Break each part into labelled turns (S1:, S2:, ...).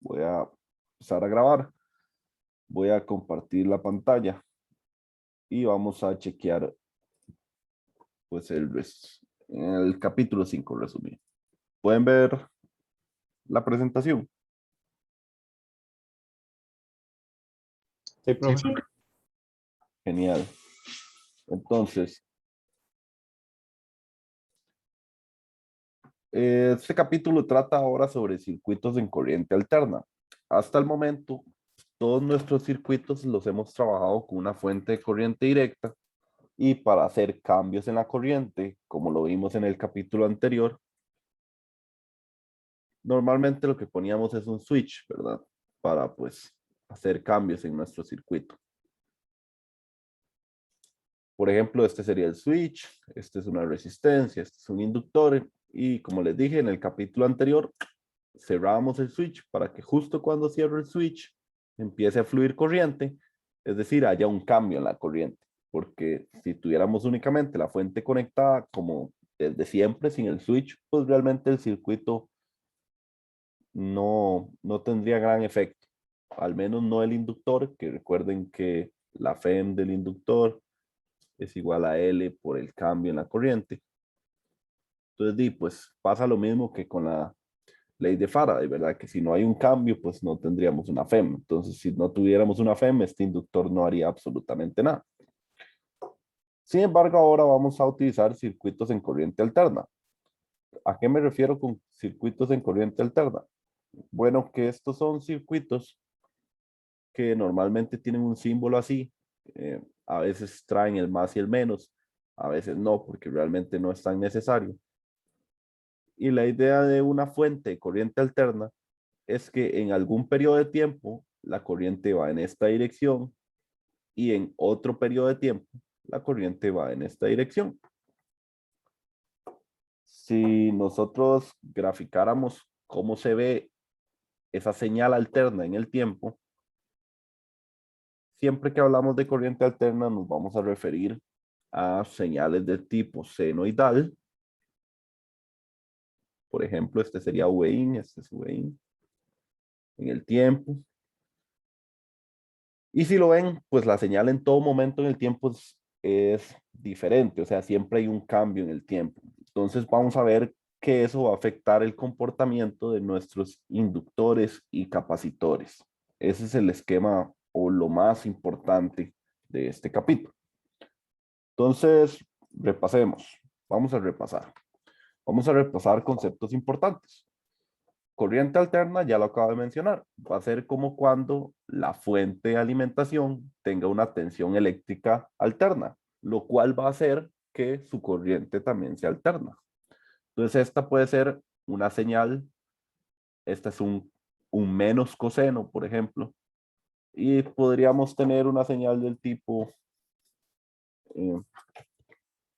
S1: Voy a empezar a grabar. Voy a compartir la pantalla y vamos a chequear pues el capítulo 5 resumido. ¿Pueden ver la presentación?
S2: Sí, profe.
S3: Sí.
S1: Genial. Entonces, este capítulo trata ahora sobre circuitos en corriente alterna. Hasta el momento, todos nuestros circuitos los hemos trabajado con una fuente de corriente directa y para hacer cambios en la corriente, como lo vimos en el capítulo anterior, normalmente lo que poníamos es un switch, ¿verdad? Para pues hacer cambios en nuestro circuito. Por ejemplo, este sería el switch, este es una resistencia, este es un inductor y como les dije en el capítulo anterior, cerramos el switch para que justo cuando cierro el switch empiece a fluir corriente, es decir, haya un cambio en la corriente, porque si tuviéramos únicamente la fuente conectada como desde siempre sin el switch, pues realmente el circuito no tendría gran efecto, al menos no el inductor, que recuerden que la FEM del inductor es igual a L por el cambio en la corriente. Entonces, pues pasa lo mismo que con la ley de Faraday, ¿verdad? Que si no hay un cambio, pues no tendríamos una FEM. Entonces, si no tuviéramos una FEM, este inductor no haría absolutamente nada. Sin embargo, ahora vamos a utilizar circuitos en corriente alterna. ¿A qué me refiero con circuitos en corriente alterna? Bueno, que estos son circuitos que normalmente tienen un símbolo así. A veces traen el más y el menos, a veces no, porque realmente no es tan necesario. Y la idea de una fuente de corriente alterna es que en algún periodo de tiempo la corriente va en esta dirección y en otro periodo de tiempo la corriente va en esta dirección. Si nosotros graficáramos cómo se ve esa señal alterna en el tiempo, siempre que hablamos de corriente alterna nos vamos a referir a señales de tipo senoidal. Por ejemplo, este sería Vin, este es Vin en el tiempo. Y si lo ven, pues la señal en todo momento en el tiempo es diferente, o sea, siempre hay un cambio en el tiempo. Entonces vamos a ver que eso va a afectar el comportamiento de nuestros inductores y capacitores. Ese es el esquema o lo más importante de este capítulo. Entonces, repasemos. Vamos a repasar. Vamos a repasar conceptos importantes. Corriente alterna, ya lo acabo de mencionar, va a ser como cuando la fuente de alimentación tenga una tensión eléctrica alterna, lo cual va a hacer que su corriente también sea alterna. Entonces esta puede ser una señal, esta es un menos coseno, por ejemplo, y podríamos tener una señal del tipo, eh,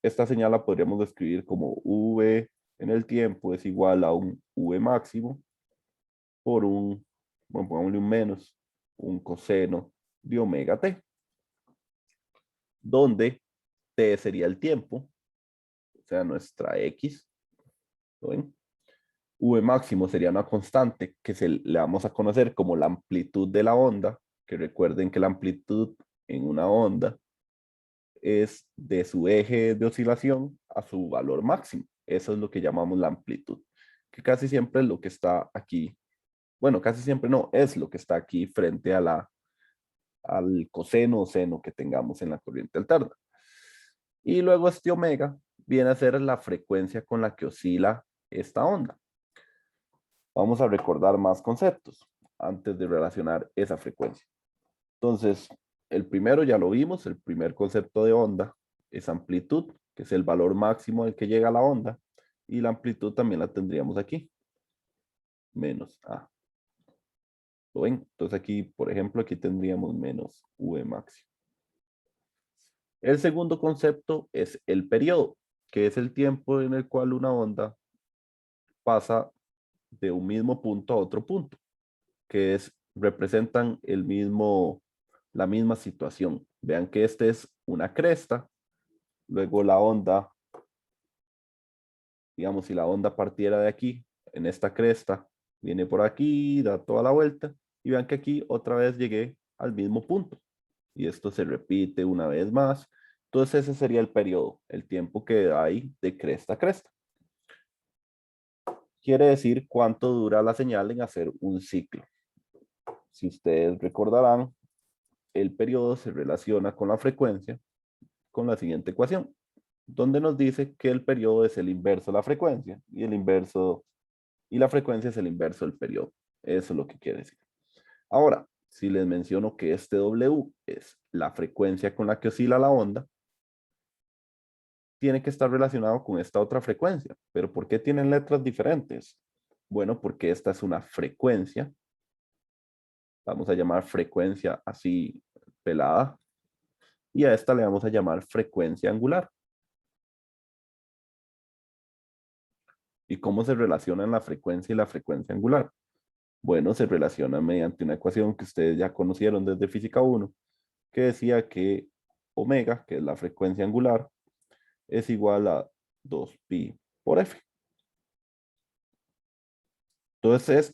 S1: esta señal la podríamos describir como V en el tiempo es igual a un V máximo por un, bueno, pongámosle un menos, un coseno de omega t, donde t sería el tiempo, o sea, nuestra x, ¿lo ven? V máximo sería una constante que le vamos a conocer como la amplitud de la onda, que recuerden que la amplitud en una onda es de su eje de oscilación a su valor máximo. Eso es lo que llamamos la amplitud, que casi siempre es lo que está aquí. Bueno, casi siempre no, es lo que está aquí frente a al coseno o seno que tengamos en la corriente alterna. Y luego este omega viene a ser la frecuencia con la que oscila esta onda. Vamos a recordar más conceptos antes de relacionar esa frecuencia. Entonces, el primero ya lo vimos, el primer concepto de onda es amplitud, que es el valor máximo al que llega la onda, y la amplitud también la tendríamos aquí, menos A. ¿Lo ven? Entonces aquí, por ejemplo, aquí tendríamos menos V máximo. El segundo concepto es el periodo, que es el tiempo en el cual una onda pasa de un mismo punto a otro punto, que representan la misma situación. Vean que este es una cresta, luego la onda, digamos, si la onda partiera de aquí, en esta cresta, Viene por aquí, da toda la vuelta y vean que aquí otra vez llegué al mismo punto. Y esto se repite una vez más. Entonces ese sería el periodo, el tiempo que hay de cresta a cresta. Quiere decir cuánto dura la señal en hacer un ciclo. Si ustedes recordarán, el periodo se relaciona con la frecuencia con la siguiente ecuación, donde nos dice que el periodo es el inverso de la frecuencia y la frecuencia es el inverso del periodo. Eso es lo que quiere decir. Ahora, si les menciono que este W es la frecuencia con la que oscila la onda, tiene que estar relacionado con esta otra frecuencia. ¿Pero por qué tienen letras diferentes? Bueno, porque esta es una frecuencia. Vamos a llamar frecuencia así pelada. Y a esta le vamos a llamar frecuencia angular. ¿Y cómo se relacionan la frecuencia y la frecuencia angular? Bueno, se relacionan mediante una ecuación que ustedes ya conocieron desde Física 1, que decía que omega, que es la frecuencia angular, es igual a 2pi por f. Entonces,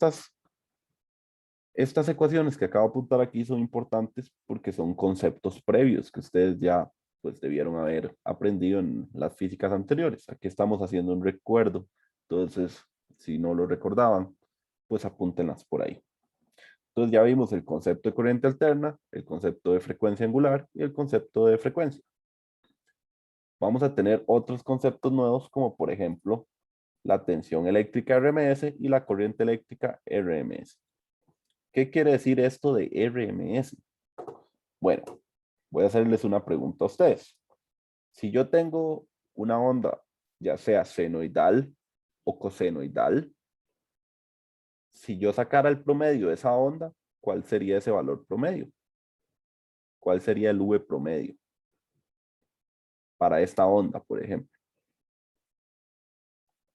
S1: estas ecuaciones que acabo de apuntar aquí son importantes porque son conceptos previos que ustedes ya pues debieron haber aprendido en las físicas anteriores. Aquí estamos haciendo un recuerdo. Entonces, si no lo recordaban, pues apúntenlas por ahí. Entonces ya vimos el concepto de corriente alterna, el concepto de frecuencia angular y el concepto de frecuencia. Vamos a tener otros conceptos nuevos como por ejemplo la tensión eléctrica RMS y la corriente eléctrica RMS. ¿Qué quiere decir esto de RMS? Bueno, voy a hacerles una pregunta a ustedes. Si yo tengo una onda, ya sea senoidal o cosenoidal, si yo sacara el promedio de esa onda, ¿cuál sería ese valor promedio? ¿Cuál sería el V promedio para esta onda, por ejemplo?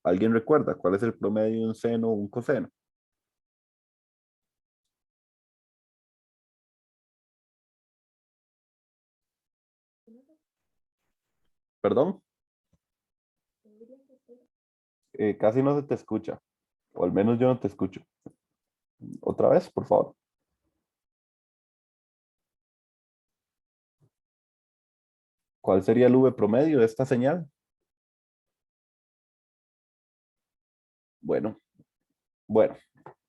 S1: ¿Alguien recuerda cuál es el promedio de un seno o un coseno? ¿Perdón? Casi no se te escucha, o al menos yo no te escucho. Otra vez, por favor. ¿Cuál sería el V promedio de esta señal? Bueno, bueno,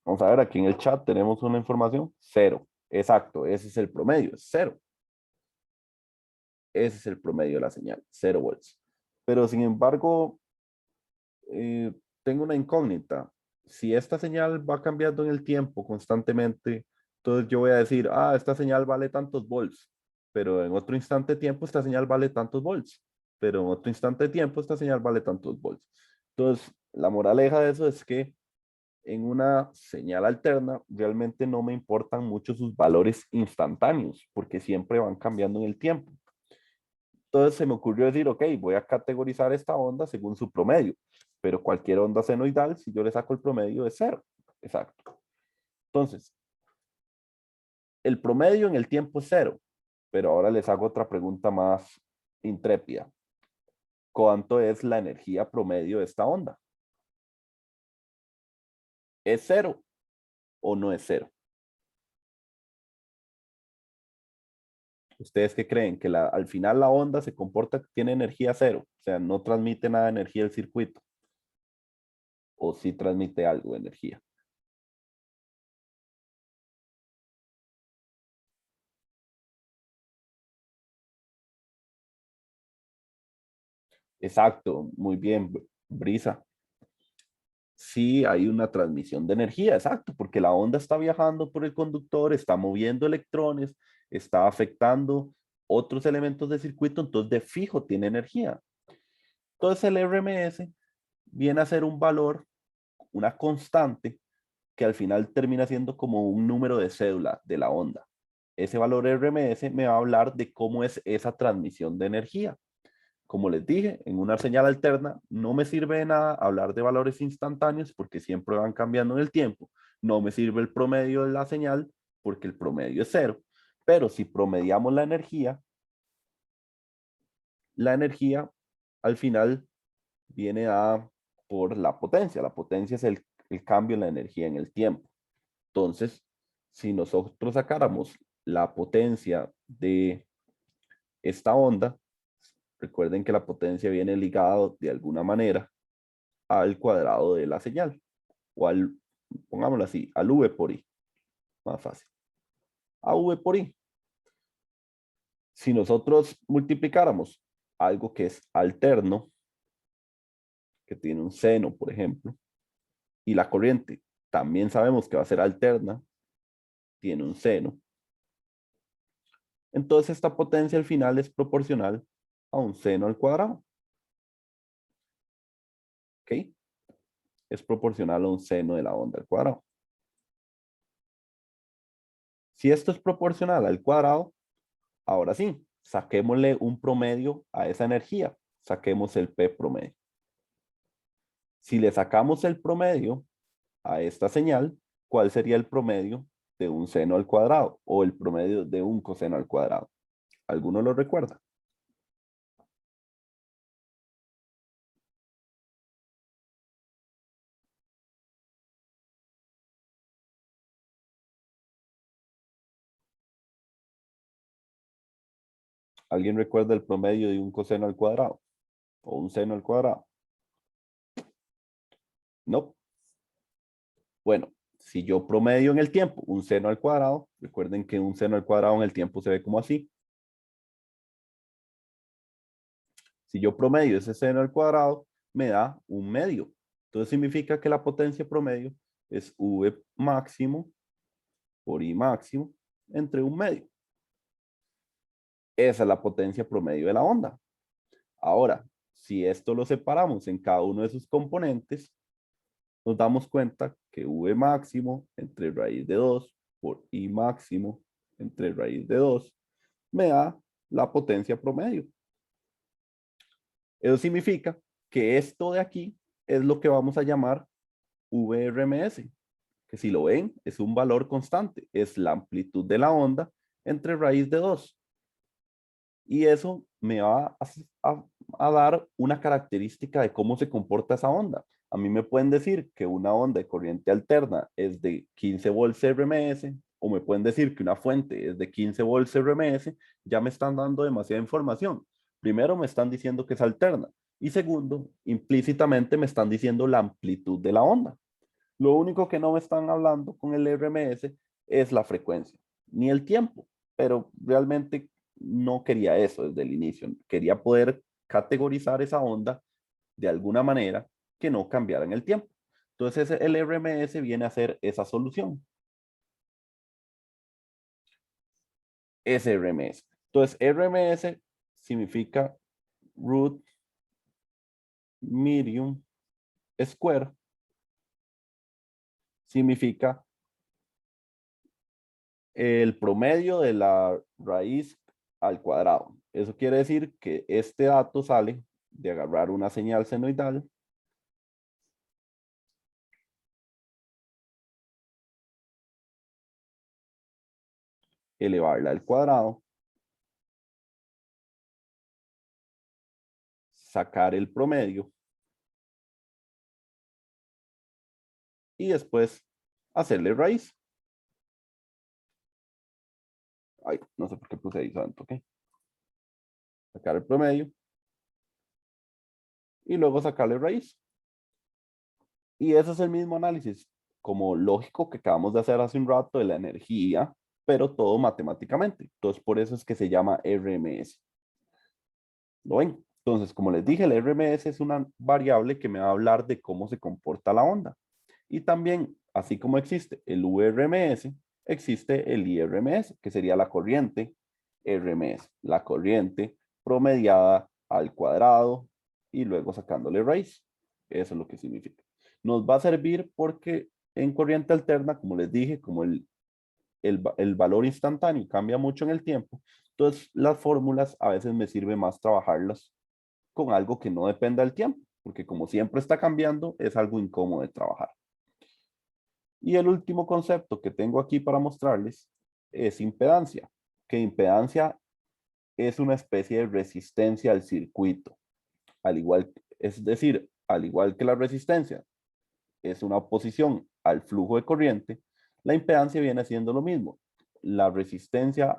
S1: vamos a ver, aquí en el chat tenemos una información, 0. Exacto, ese es el promedio, es 0. Ese es el promedio de la señal, 0 volts. Pero sin embargo, tengo una incógnita. Si esta señal va cambiando en el tiempo constantemente, entonces yo voy a decir, esta señal vale tantos volts, pero en otro instante de tiempo esta señal vale tantos volts, pero en otro instante de tiempo esta señal vale tantos volts. Entonces, la moraleja de eso es que en una señal alterna realmente no me importan mucho sus valores instantáneos, porque siempre van cambiando en el tiempo. Entonces se me ocurrió decir, ok, voy a categorizar esta onda según su promedio, pero cualquier onda senoidal, si yo le saco el promedio, es 0. Exacto. Entonces, el promedio en el tiempo es 0, pero ahora les hago otra pregunta más intrépida. ¿Cuánto es la energía promedio de esta onda? ¿Es 0 o no es 0? ¿Ustedes qué creen? Que al final la onda se comporta, tiene energía 0, o sea, no transmite nada de energía del circuito, o sí transmite algo de energía. Exacto, muy bien, Brisa. Sí, hay una transmisión de energía, exacto, porque la onda está viajando por el conductor, está moviendo electrones, está afectando otros elementos del circuito, entonces de fijo tiene energía. Entonces el RMS viene a ser un valor, una constante, que al final termina siendo como un número de cédula de la onda. Ese valor RMS me va a hablar de cómo es esa transmisión de energía. Como les dije, en una señal alterna no me sirve de nada hablar de valores instantáneos porque siempre van cambiando en el tiempo. No me sirve el promedio de la señal porque el promedio es 0. Pero si promediamos la energía al final viene a por la potencia. La potencia es el cambio en la energía en el tiempo. Entonces, si nosotros sacáramos la potencia de esta onda, recuerden que la potencia viene ligada de alguna manera al cuadrado de la señal, o al, pongámoslo así, al V por I, más fácil, a V por I. Si nosotros multiplicáramos algo que es alterno, que tiene un seno, por ejemplo, y la corriente también sabemos que va a ser alterna, tiene un seno, entonces esta potencia al final es proporcional a un seno al cuadrado. ¿Ok? Es proporcional a un seno de la onda al cuadrado. Si esto es proporcional al cuadrado, ahora sí, saquémosle un promedio a esa energía. Saquemos el P promedio. Si le sacamos el promedio a esta señal, ¿cuál sería el promedio de un seno al cuadrado o el promedio de un coseno al cuadrado? ¿Alguno lo recuerda? ¿Alguien recuerda el promedio de un coseno al cuadrado o un seno al cuadrado? No. Bueno, si yo promedio en el tiempo un seno al cuadrado, recuerden que un seno al cuadrado en el tiempo se ve como así. Si yo promedio ese seno al cuadrado, me da un medio. Entonces significa que la potencia promedio es V máximo por I máximo entre un medio. Esa es la potencia promedio de la onda. Ahora, si esto lo separamos en cada uno de sus componentes, nos damos cuenta que V máximo entre raíz de 2 por I máximo entre raíz de 2 me da la potencia promedio. Eso significa que esto de aquí es lo que vamos a llamar VRMS, que si lo ven es un valor constante, es la amplitud de la onda entre raíz de 2. Y eso me va a dar una característica de cómo se comporta esa onda. A mí me pueden decir que una onda de corriente alterna es de 15 volts RMS, o me pueden decir que una fuente es de 15 volts RMS, ya me están dando demasiada información. Primero me están diciendo que es alterna, y segundo, implícitamente me están diciendo la amplitud de la onda. Lo único que no me están hablando con el RMS es la frecuencia, ni el tiempo, pero realmente no quería eso desde el inicio. Quería poder categorizar esa onda de alguna manera que no cambiara en el tiempo. Entonces el RMS viene a ser esa solución. Ese RMS. Entonces RMS significa root medium square. Significa el promedio de la raíz al cuadrado. Eso quiere decir que este dato sale de agarrar una señal senoidal elevarla al cuadrado, sacar el promedio y después hacerle raíz. Ay, no sé por qué puse ahí santo, ¿ok? Sacar el promedio y luego sacarle raíz. Y ese es el mismo análisis como lógico que acabamos de hacer hace un rato de la energía, pero todo matemáticamente. Entonces, por eso es que se llama RMS. ¿Lo ven? Entonces, como les dije, el RMS es una variable que me va a hablar de cómo se comporta la onda. Y también, así como existe el URMS, existe el IRMS, que sería la corriente RMS, la corriente promediada al cuadrado y luego sacándole raíz. Eso es lo que significa. Nos va a servir porque en corriente alterna, como les dije, como el valor instantáneo cambia mucho en el tiempo, entonces las fórmulas a veces me sirve más trabajarlas con algo que no dependa del tiempo, porque como siempre está cambiando, es algo incómodo de trabajar. Y el último concepto que tengo aquí para mostrarles es impedancia, que impedancia es una especie de resistencia al circuito, al igual, es decir, al igual que la resistencia es una oposición al flujo de corriente, la impedancia viene siendo lo mismo. La resistencia,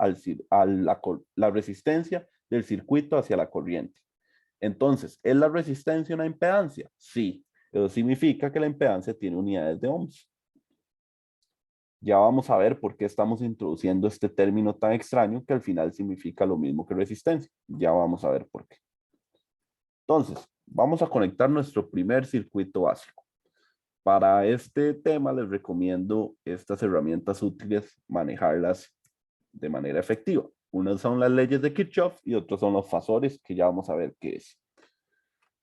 S1: la resistencia del circuito hacia la corriente. Entonces, ¿es la resistencia una impedancia? Sí. Eso significa que la impedancia tiene unidades de ohms. Ya vamos a ver por qué estamos introduciendo este término tan extraño que al final significa lo mismo que resistencia. Ya vamos a ver por qué. Entonces, vamos a conectar nuestro primer circuito básico. Para este tema les recomiendo estas herramientas útiles, manejarlas de manera efectiva. Unas son las leyes de Kirchhoff y otros son los fasores, que ya vamos a ver qué es.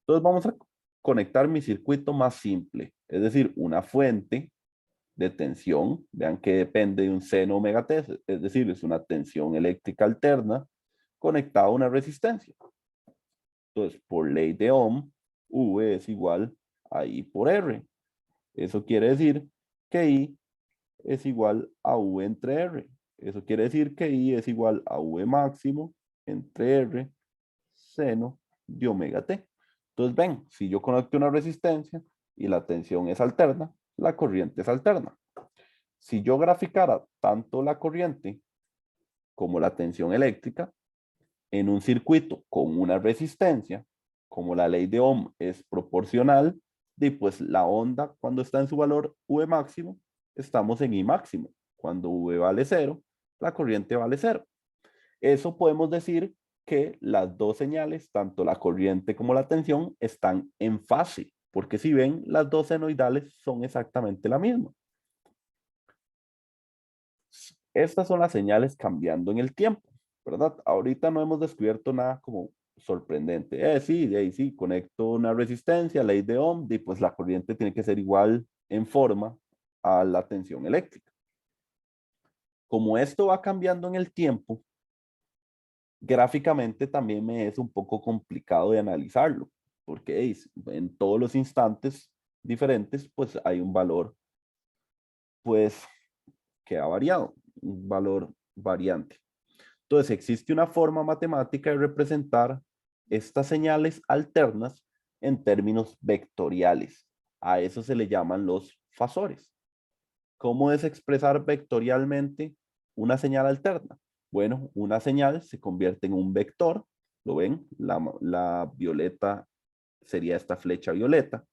S1: Entonces vamos a conectar mi circuito más simple, es decir, una fuente de tensión, vean que depende de un seno omega t, es decir, es una tensión eléctrica alterna conectada a una resistencia. Entonces, por ley de Ohm, V es igual a I por R. Eso quiere decir que I es igual a V entre R. Eso quiere decir que I es igual a V máximo entre R seno de omega t. Entonces ven, si yo conecto una resistencia y la tensión es alterna, la corriente es alterna. Si yo graficara tanto la corriente como la tensión eléctrica en un circuito con una resistencia, como la ley de Ohm es proporcional, y pues la onda cuando está en su valor V máximo, estamos en I máximo. Cuando V vale 0, la corriente vale 0. Eso podemos decir que las dos señales, tanto la corriente como la tensión, están en fase, porque si ven, las dos senoidales son exactamente la misma. Estas son las señales cambiando en el tiempo, ¿verdad? Ahorita no hemos descubierto nada como sorprendente. Sí, conecto una resistencia, ley de Ohm, y pues la corriente tiene que ser igual en forma a la tensión eléctrica. Como esto va cambiando en el tiempo, gráficamente también me es un poco complicado de analizarlo, porque en todos los instantes diferentes, pues hay un valor, pues, que ha variado, un valor variante. Entonces, existe una forma matemática de representar estas señales alternas en términos vectoriales. A eso se le llaman los fasores. ¿Cómo es expresar vectorialmente una señal alterna? Bueno, una señal se convierte en un vector. ¿Lo ven? La violeta sería esta flecha violeta,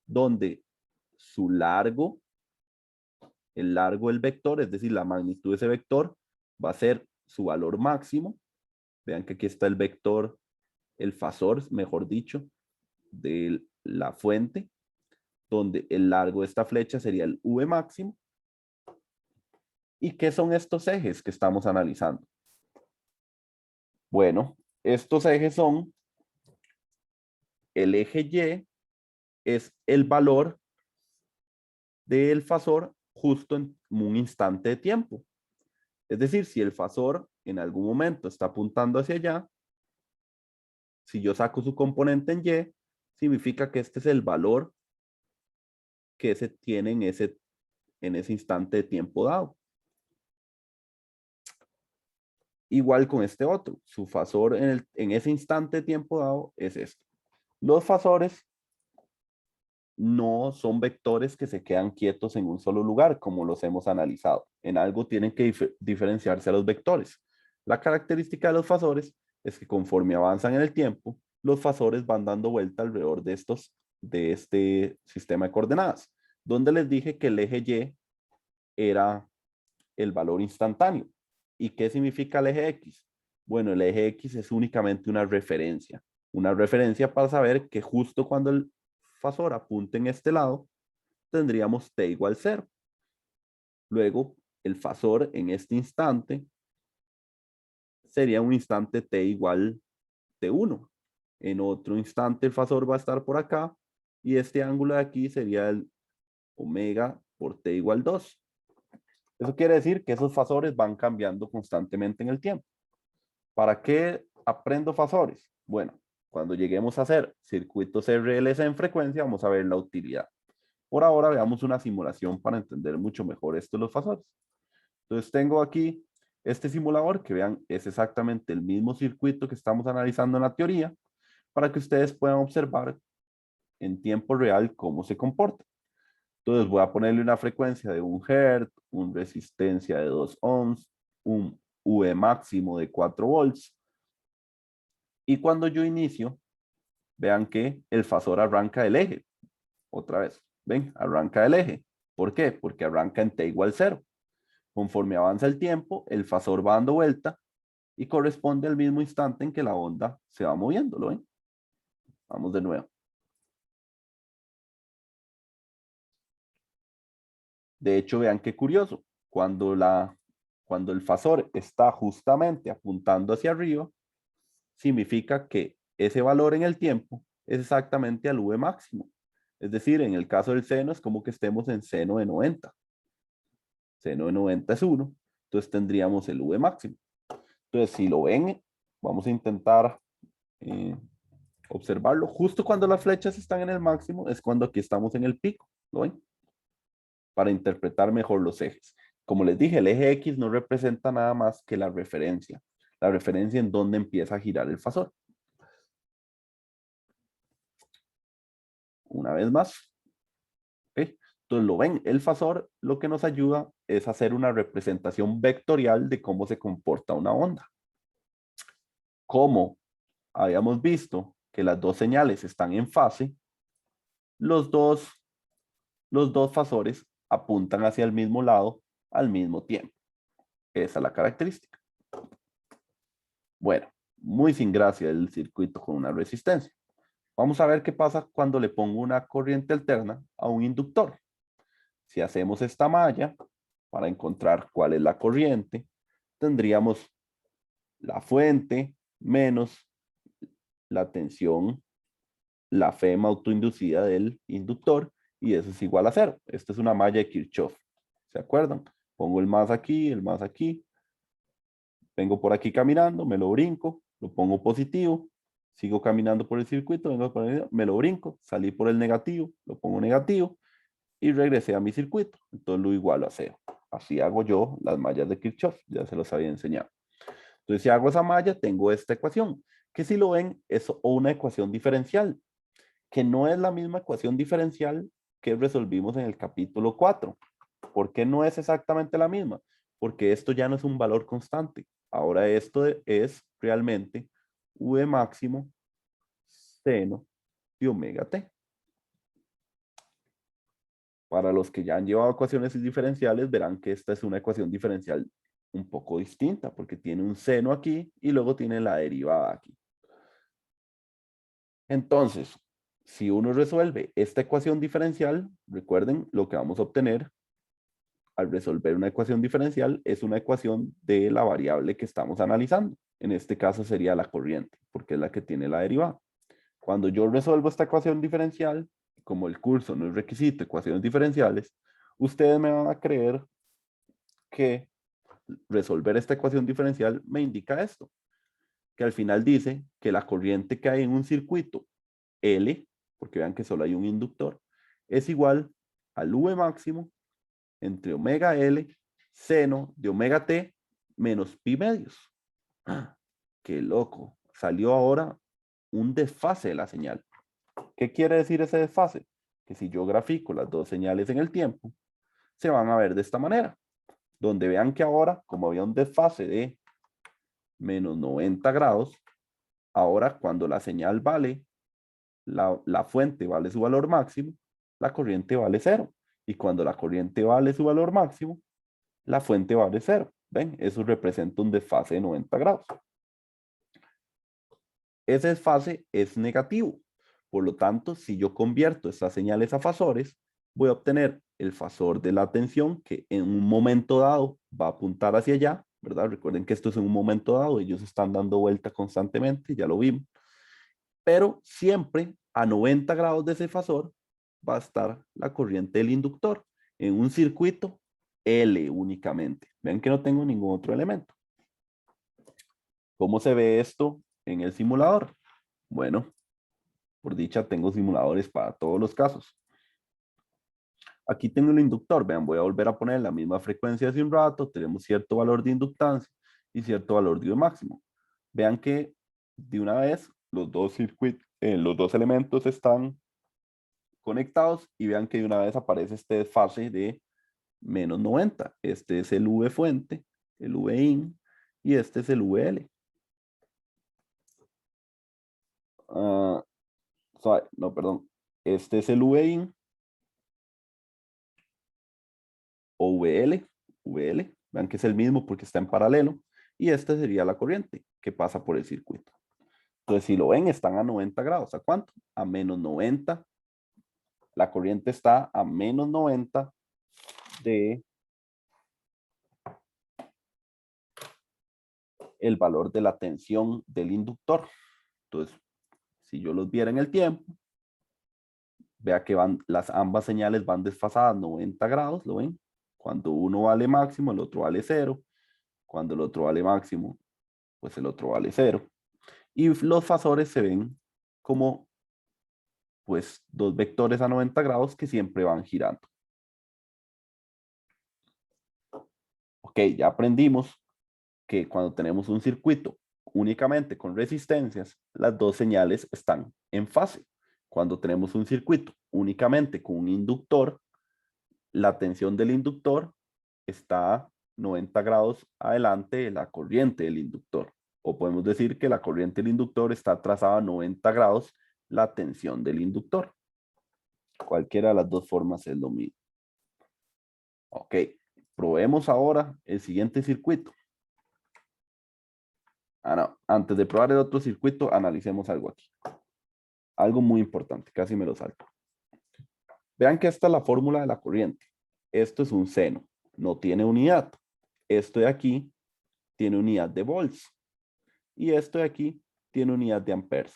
S1: donde su largo, el largo del vector, es decir, la magnitud de ese vector, va a ser su valor máximo. Vean que aquí está el vector, el fasor, mejor dicho, de la fuente, donde el largo de esta flecha sería el V máximo. ¿Y qué son estos ejes que estamos analizando? Bueno, estos ejes son, el eje Y es el valor del fasor justo en un instante de tiempo. Es decir, si el fasor en algún momento está apuntando hacia allá, si yo saco su componente en Y, significa que este es el valor que se tiene en ese instante de tiempo dado. Igual con este otro, su fasor en ese instante de tiempo dado es esto. Los fasores no son vectores que se quedan quietos en un solo lugar, como los hemos analizado. En algo tienen que diferenciarse a los vectores. La característica de los fasores es que conforme avanzan en el tiempo, los fasores van dando vuelta alrededor de este sistema de coordenadas, donde les dije que el eje Y era el valor instantáneo. ¿Y qué significa el eje X? Bueno, el eje X es únicamente una referencia para saber que justo cuando el fasor apunte en este lado, tendríamos t igual 0. Luego, el fasor en este instante sería un instante t igual t1. En otro instante el fasor va a estar por acá y este ángulo de aquí sería el omega por t igual 2. Eso quiere decir que esos fasores van cambiando constantemente en el tiempo. ¿Para qué aprendo fasores? Bueno, cuando lleguemos a hacer circuitos RLC en frecuencia, vamos a ver la utilidad. Por ahora veamos una simulación para entender mucho mejor esto de los fasores. Entonces tengo aquí este simulador que vean es exactamente el mismo circuito que estamos analizando en la teoría para que ustedes puedan observar en tiempo real cómo se comporta. Entonces voy a ponerle una frecuencia de 1 Hz, una resistencia de 2 ohms, un V máximo de 4 volts. Y cuando yo inicio, vean que el fasor arranca del eje. Otra vez, ven, arranca del eje. ¿Por qué? Porque arranca en t igual 0. Conforme avanza el tiempo, el fasor va dando vuelta y corresponde al mismo instante en que la onda se va moviendo, ¿lo ven? Vamos de nuevo. De hecho, vean qué curioso. Cuando el fasor está justamente apuntando hacia arriba, significa que ese valor en el tiempo es exactamente al V máximo. Es decir, en el caso del seno es como que estemos en seno de 90. Seno de 90 es 1. Entonces tendríamos el V máximo. Entonces, si lo ven, vamos a intentar observarlo. Justo cuando las flechas están en el máximo es cuando aquí estamos en el pico. ¿Lo ven? Para interpretar mejor los ejes. Como les dije, el eje X no representa nada más que la referencia. La referencia en donde empieza a girar el fasor. Una vez más. ¿Okay? Entonces lo ven, el fasor lo que nos ayuda es hacer una representación vectorial de cómo se comporta una onda. Como habíamos visto que las dos señales están en fase, los dos fasores apuntan hacia el mismo lado al mismo tiempo. Esa es la característica. Bueno, muy sin gracia el circuito con una resistencia. Vamos a ver qué pasa cuando le pongo una corriente alterna a un inductor. Si hacemos esta malla, para encontrar cuál es la corriente, tendríamos la fuente menos la tensión, la FEM autoinducida del inductor, y eso es igual a 0. Esta es una malla de Kirchhoff. ¿Se acuerdan? Pongo el más aquí, vengo por aquí caminando, me lo brinco, lo pongo positivo, sigo caminando por el circuito, me lo brinco, salí por el negativo, lo pongo negativo, y regresé a mi circuito. Entonces lo igualo a 0. Así hago yo las mallas de Kirchhoff, ya se los había enseñado. Entonces si hago esa malla, tengo esta ecuación, que si lo ven es una ecuación diferencial, que no es la misma ecuación diferencial que resolvimos en el capítulo 4. ¿Por qué no es exactamente la misma? Porque esto ya no es un valor constante. Ahora esto es realmente V máximo seno de omega t. Para los que ya han llevado ecuaciones diferenciales, verán que esta es una ecuación diferencial un poco distinta, porque tiene un seno aquí y luego tiene la derivada aquí. Entonces, si uno resuelve esta ecuación diferencial, recuerden lo que vamos a obtener al resolver una ecuación diferencial es una ecuación de la variable que estamos analizando. En este caso sería la corriente, porque es la que tiene la derivada. Cuando yo resuelvo esta ecuación diferencial, como el curso no es requisito ecuaciones diferenciales, ustedes me van a creer que resolver esta ecuación diferencial me indica esto, que al final dice que la corriente que hay en un circuito L, porque vean que solo hay un inductor, es igual al V máximo entre omega L seno de omega T menos pi medios. ¡Ah! ¡Qué loco! Salió ahora un desfase de la señal. ¿Qué quiere decir ese desfase? Que si yo grafico las dos señales en el tiempo, se van a ver de esta manera. Donde vean que ahora, como había un desfase de menos 90 grados, ahora cuando la señal vale, la fuente vale su valor máximo, la corriente vale 0. Y cuando la corriente vale su valor máximo, la fuente vale 0. ¿Ven? Eso representa un desfase de 90 grados. Ese desfase es negativo. Por lo tanto, si yo convierto estas señales a fasores, voy a obtener el fasor de la tensión que en un momento dado va a apuntar hacia allá, ¿verdad? Recuerden que esto es en un momento dado, ellos están dando vuelta constantemente, ya lo vimos. Pero siempre a 90 grados de ese fasor va a estar la corriente del inductor en un circuito L únicamente. Ven que no tengo ningún otro elemento. ¿Cómo se ve esto en el simulador? Bueno, por dicha tengo simuladores para todos los casos. Aquí tengo el inductor. Vean, voy a volver a poner la misma frecuencia hace un rato. Tenemos cierto valor de inductancia y cierto valor de I máximo. Vean que de una vez los dos circuitos, los dos elementos están conectados y vean que de una vez aparece este desfase de menos 90. Este es el V fuente, el V in, y este es el VL. No, perdón. Este es el V in o VL. Vean que es el mismo porque está en paralelo. Y esta sería la corriente que pasa por el circuito. Entonces, si lo ven, están a 90 grados. ¿A cuánto? A menos 90. La corriente está a menos 90 de el valor de la tensión del inductor. Entonces, si yo los viera en el tiempo, vea que ambas señales van desfasadas 90 grados, ¿lo ven? Cuando uno vale máximo, el otro vale 0. Cuando el otro vale máximo, pues el otro vale 0. Y los fasores se ven como pues dos vectores a 90 grados que siempre van girando. Ok, ya aprendimos que cuando tenemos un circuito únicamente con resistencias, las dos señales están en fase. Cuando tenemos un circuito únicamente con un inductor, la tensión del inductor está 90 grados adelante de la corriente del inductor. O podemos decir que la corriente del inductor está trazada a 90 grados la tensión del inductor. Cualquiera de las dos formas es lo mismo. Ok, probemos ahora el siguiente circuito. No, antes de probar el otro circuito, analicemos algo aquí. Algo muy importante, casi me lo salto. Vean que esta es la fórmula de la corriente. Esto es un seno, no tiene unidad. Esto de aquí tiene unidad de volts. Y esto de aquí tiene unidad de amperes.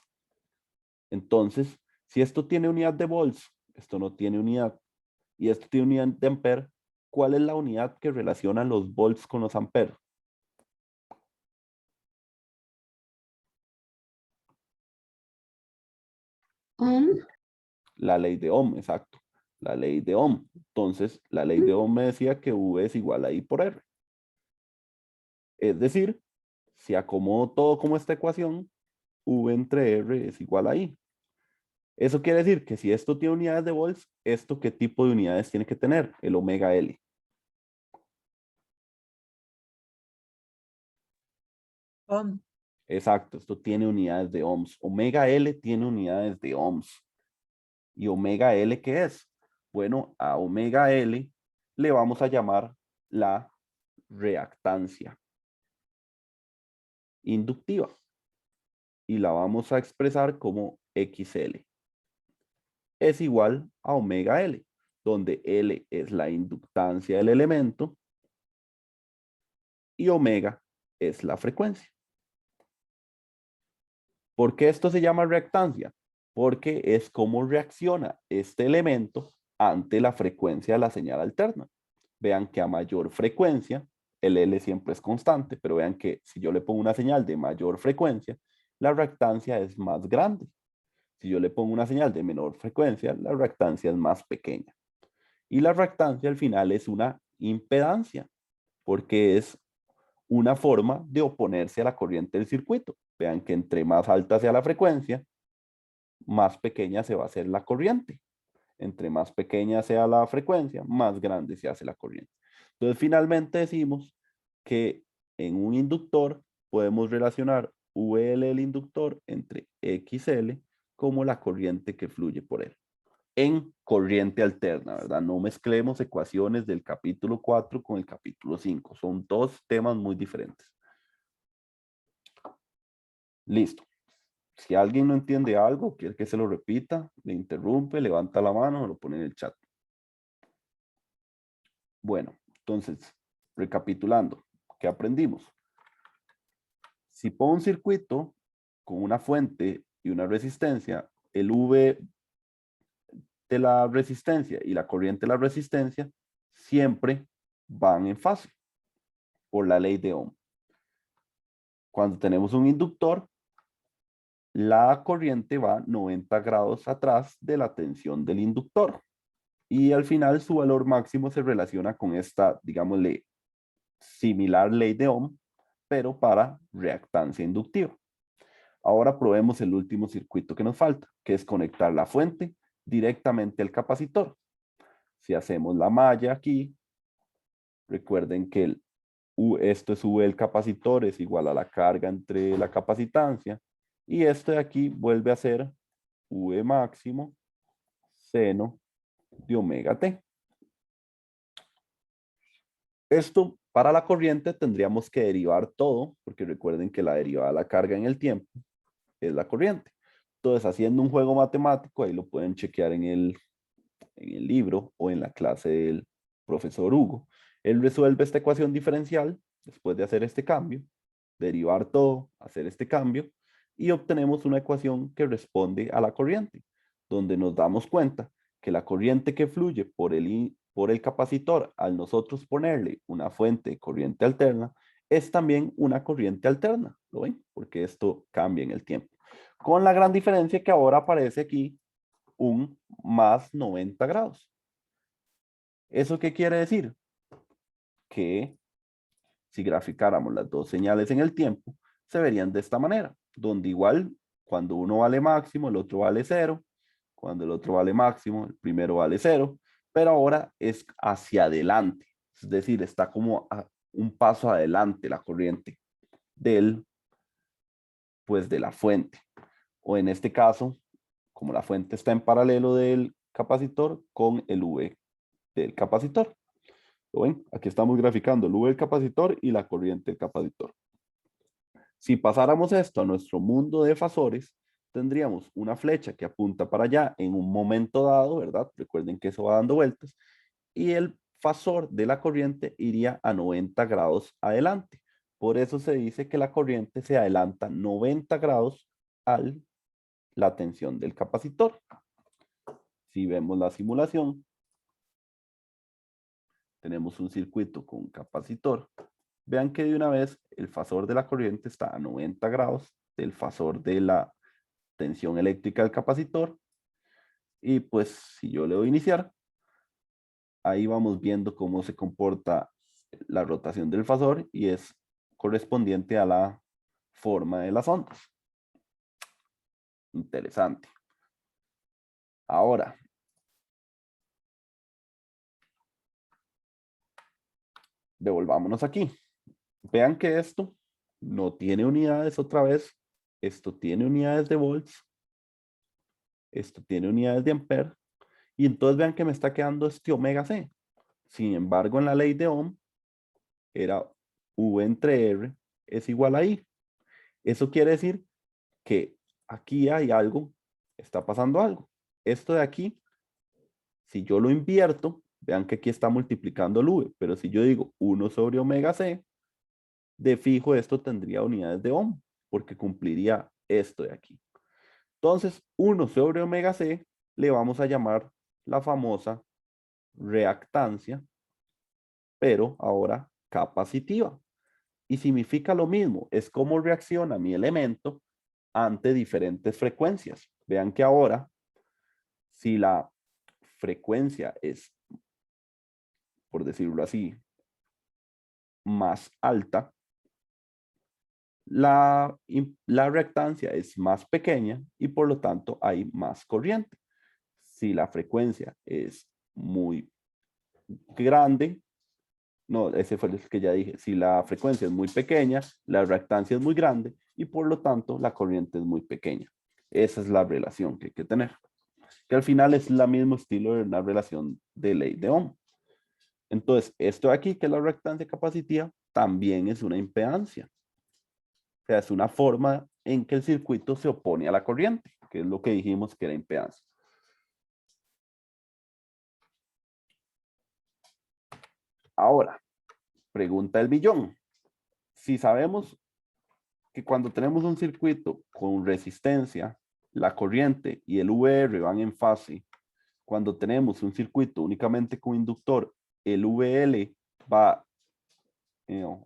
S1: Entonces, si esto tiene unidad de volts, esto no tiene unidad, y esto tiene unidad de amperes, ¿cuál es la unidad que relaciona los volts con los amperes?
S3: Ohm.
S1: La ley de Ohm, exacto. La ley de Ohm. Entonces, la ley de Ohm me decía que V es igual a I por R. Es decir, si acomodo todo como esta ecuación, V entre R es igual a I. Eso quiere decir que si esto tiene unidades de volts, ¿esto qué tipo de unidades tiene que tener? El omega L.
S3: Ohm.
S1: Exacto, esto tiene unidades de ohms. Omega L tiene unidades de ohms. ¿Y omega L qué es? Bueno, a omega L le vamos a llamar la reactancia inductiva. Y la vamos a expresar como XL. Es igual a omega L, donde L es la inductancia del elemento y omega es la frecuencia. ¿Por qué esto se llama reactancia? Porque es como reacciona este elemento ante la frecuencia de la señal alterna. Vean que a mayor frecuencia, el L siempre es constante, pero vean que si yo le pongo una señal de mayor frecuencia, la reactancia es más grande. Si yo le pongo una señal de menor frecuencia, la reactancia es más pequeña. Y la reactancia al final es una impedancia, porque es una forma de oponerse a la corriente del circuito. Vean que entre más alta sea la frecuencia, más pequeña se va a hacer la corriente. Entre más pequeña sea la frecuencia, más grande se hace la corriente. Entonces, finalmente decimos que en un inductor podemos relacionar VL del inductor entre XL como la corriente que fluye por él. En corriente alterna, ¿verdad? No mezclemos ecuaciones del capítulo 4 con el capítulo 5. Son dos temas muy diferentes. Listo. Si alguien no entiende algo, quiere que se lo repita, le interrumpe, levanta la mano o lo pone en el chat. Bueno, entonces, recapitulando, ¿qué aprendimos? Si pongo un circuito con una fuente y una resistencia, el V de la resistencia y la corriente de la resistencia siempre van en fase por la ley de Ohm. Cuando tenemos un inductor, la corriente va 90 grados atrás de la tensión del inductor. Y al final su valor máximo se relaciona con esta, digámosle, similar ley de Ohm, pero para reactancia inductiva. Ahora probemos el último circuito que nos falta, que es conectar la fuente directamente al capacitor. Si hacemos la malla aquí, recuerden que esto es V del capacitor, es igual a la carga entre la capacitancia, y esto de aquí vuelve a ser V máximo seno de omega t. Esto para la corriente tendríamos que derivar todo, porque recuerden que la derivada de la carga en el tiempo es la corriente. Entonces, haciendo un juego matemático, ahí lo pueden chequear en el libro o en la clase del profesor Hugo. Él resuelve esta ecuación diferencial después de hacer este cambio, derivar todo, hacer este cambio, y obtenemos una ecuación que responde a la corriente, donde nos damos cuenta que la corriente que fluye por el capacitor, al nosotros ponerle una fuente de corriente alterna, es también una corriente alterna. ¿Lo ven? Porque esto cambia en el tiempo. Con la gran diferencia que ahora aparece aquí un más 90 grados. ¿Eso qué quiere decir? Que si graficáramos las dos señales en el tiempo, se verían de esta manera, donde igual cuando uno vale máximo, el otro vale 0, cuando el otro vale máximo, el primero vale 0, pero ahora es hacia adelante, es decir, está como a un paso adelante la corriente pues de la fuente, o en este caso, como la fuente está en paralelo del capacitor con el V del capacitor. ¿Lo ven? Aquí estamos graficando el V del capacitor y la corriente del capacitor. Si pasáramos esto a nuestro mundo de fasores, tendríamos una flecha que apunta para allá en un momento dado, ¿verdad? Recuerden que eso va dando vueltas. Y el fasor de la corriente iría a 90 grados adelante. Por eso se dice que la corriente se adelanta 90 grados a la tensión del capacitor. Si vemos la simulación, tenemos un circuito con capacitor. Vean que de una vez el fasor de la corriente está a 90 grados del fasor de la tensión eléctrica del capacitor. Y pues si yo le doy iniciar, ahí vamos viendo cómo se comporta la rotación del fasor y es correspondiente a la forma de las ondas. Interesante. Ahora, devolvámonos aquí. Vean que esto no tiene unidades otra vez. Esto tiene unidades de volts. Esto tiene unidades de ampere. Y entonces vean que me está quedando este omega c. Sin embargo, en la ley de Ohm era V entre R es igual a I. Eso quiere decir que aquí hay algo, está pasando algo. Esto de aquí, si yo lo invierto, vean que aquí está multiplicando el V, pero si yo digo 1 sobre omega c, de fijo esto tendría unidades de Ohm, porque cumpliría esto de aquí. Entonces, 1 sobre omega c le vamos a llamar la famosa reactancia, pero ahora capacitiva. Y significa lo mismo, es cómo reacciona mi elemento ante diferentes frecuencias. Vean que ahora, si la frecuencia es, por decirlo así, más alta, la reactancia es más pequeña y por lo tanto hay más corriente. Si la frecuencia es muy grande, no, ese fue el que ya dije, si la frecuencia es muy pequeña, la reactancia es muy grande y por lo tanto la corriente es muy pequeña. Esa es la relación que hay que tener, que al final es el mismo estilo de una relación de ley de Ohm. Entonces, esto de aquí, que es la reactancia capacitiva, también es una impedancia. O sea, es una forma en que el circuito se opone a la corriente, que es lo que dijimos que era impedancia. Ahora, pregunta del millón. Si sabemos que cuando tenemos un circuito con resistencia, la corriente y el VR van en fase, cuando tenemos un circuito únicamente con inductor, el VL va,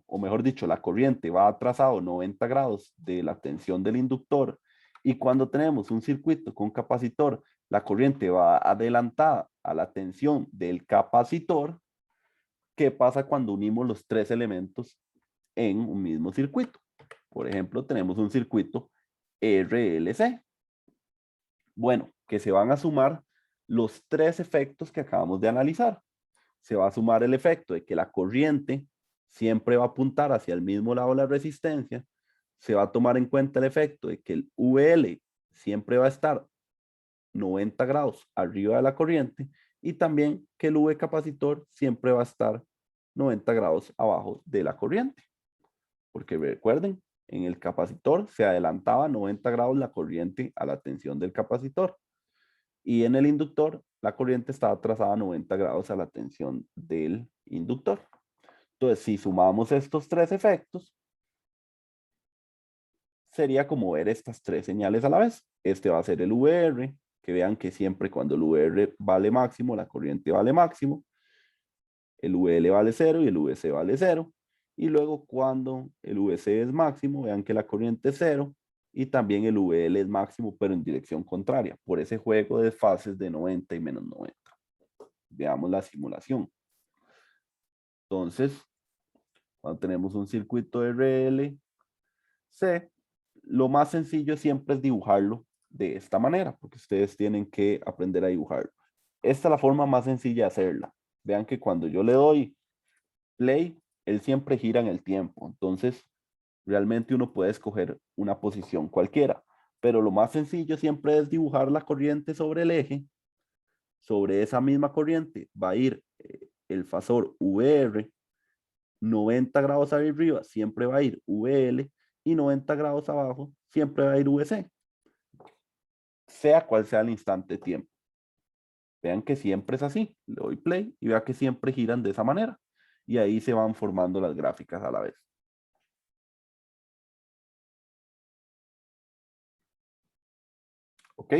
S1: o mejor dicho, la corriente va atrasado 90 grados de la tensión del inductor, y cuando tenemos un circuito con capacitor, la corriente va adelantada a la tensión del capacitor. ¿Qué pasa cuando unimos los tres elementos en un mismo circuito? Por ejemplo, tenemos un circuito RLC. Bueno, que se van a sumar los tres efectos que acabamos de analizar. Se va a sumar el efecto de que la corriente siempre va a apuntar hacia el mismo lado de la resistencia. Se va a tomar en cuenta el efecto de que el VL siempre va a estar 90 grados arriba de la corriente y también que el V capacitor siempre va a estar 90 grados abajo de la corriente. Porque recuerden, en el capacitor se adelantaba 90 grados la corriente a la tensión del capacitor. Y en el inductor, la corriente estaba trazada 90 grados a la tensión del inductor. Entonces, si sumamos estos tres efectos, sería como ver estas tres señales a la vez. Este va a ser el VR, que vean que siempre cuando el VR vale máximo, la corriente vale máximo. El VL vale 0 y el VC vale 0. Y luego cuando el VC es máximo, vean que la corriente es 0 y también el VL es máximo, pero en dirección contraria, por ese juego de fases de 90 y menos 90. Veamos la simulación. Entonces, cuando tenemos un circuito RLC, lo más sencillo siempre es dibujarlo de esta manera, porque ustedes tienen que aprender a dibujarlo. Esta es la forma más sencilla de hacerla. Vean que cuando yo le doy play, él siempre gira en el tiempo. Entonces, realmente uno puede escoger una posición cualquiera. Pero lo más sencillo siempre es dibujar la corriente sobre el eje. Sobre esa misma corriente va a ir el fasor VR, 90 grados arriba siempre va a ir VL y 90 grados abajo siempre va a ir VC. Sea cual sea el instante de tiempo. Vean que siempre es así. Le doy play y vean que siempre giran de esa manera. Y ahí se van formando las gráficas a la vez. ¿Ok?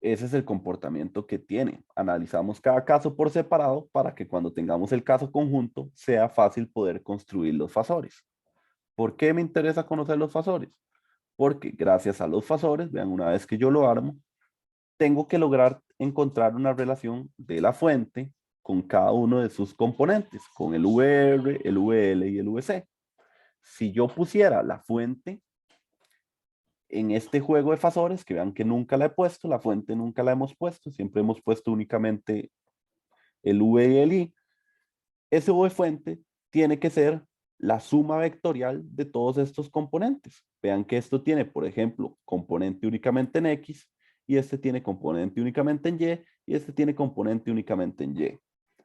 S1: Ese es el comportamiento que tiene. Analizamos cada caso por separado para que cuando tengamos el caso conjunto sea fácil poder construir los fasores. ¿Por qué me interesa conocer los fasores? Porque gracias a los fasores, vean, una vez que yo lo armo, tengo que lograr encontrar una relación de la fuente con cada uno de sus componentes, con el VR, el VL y el VC. Si yo pusiera la fuente en este juego de fasores, que vean que nunca la he puesto, la fuente nunca la hemos puesto, siempre hemos puesto únicamente el V y el I, ese V fuente tiene que ser la suma vectorial de todos estos componentes. Vean que esto tiene, por ejemplo, componente únicamente en X, y este tiene componente únicamente en Y, y este tiene componente únicamente en Y.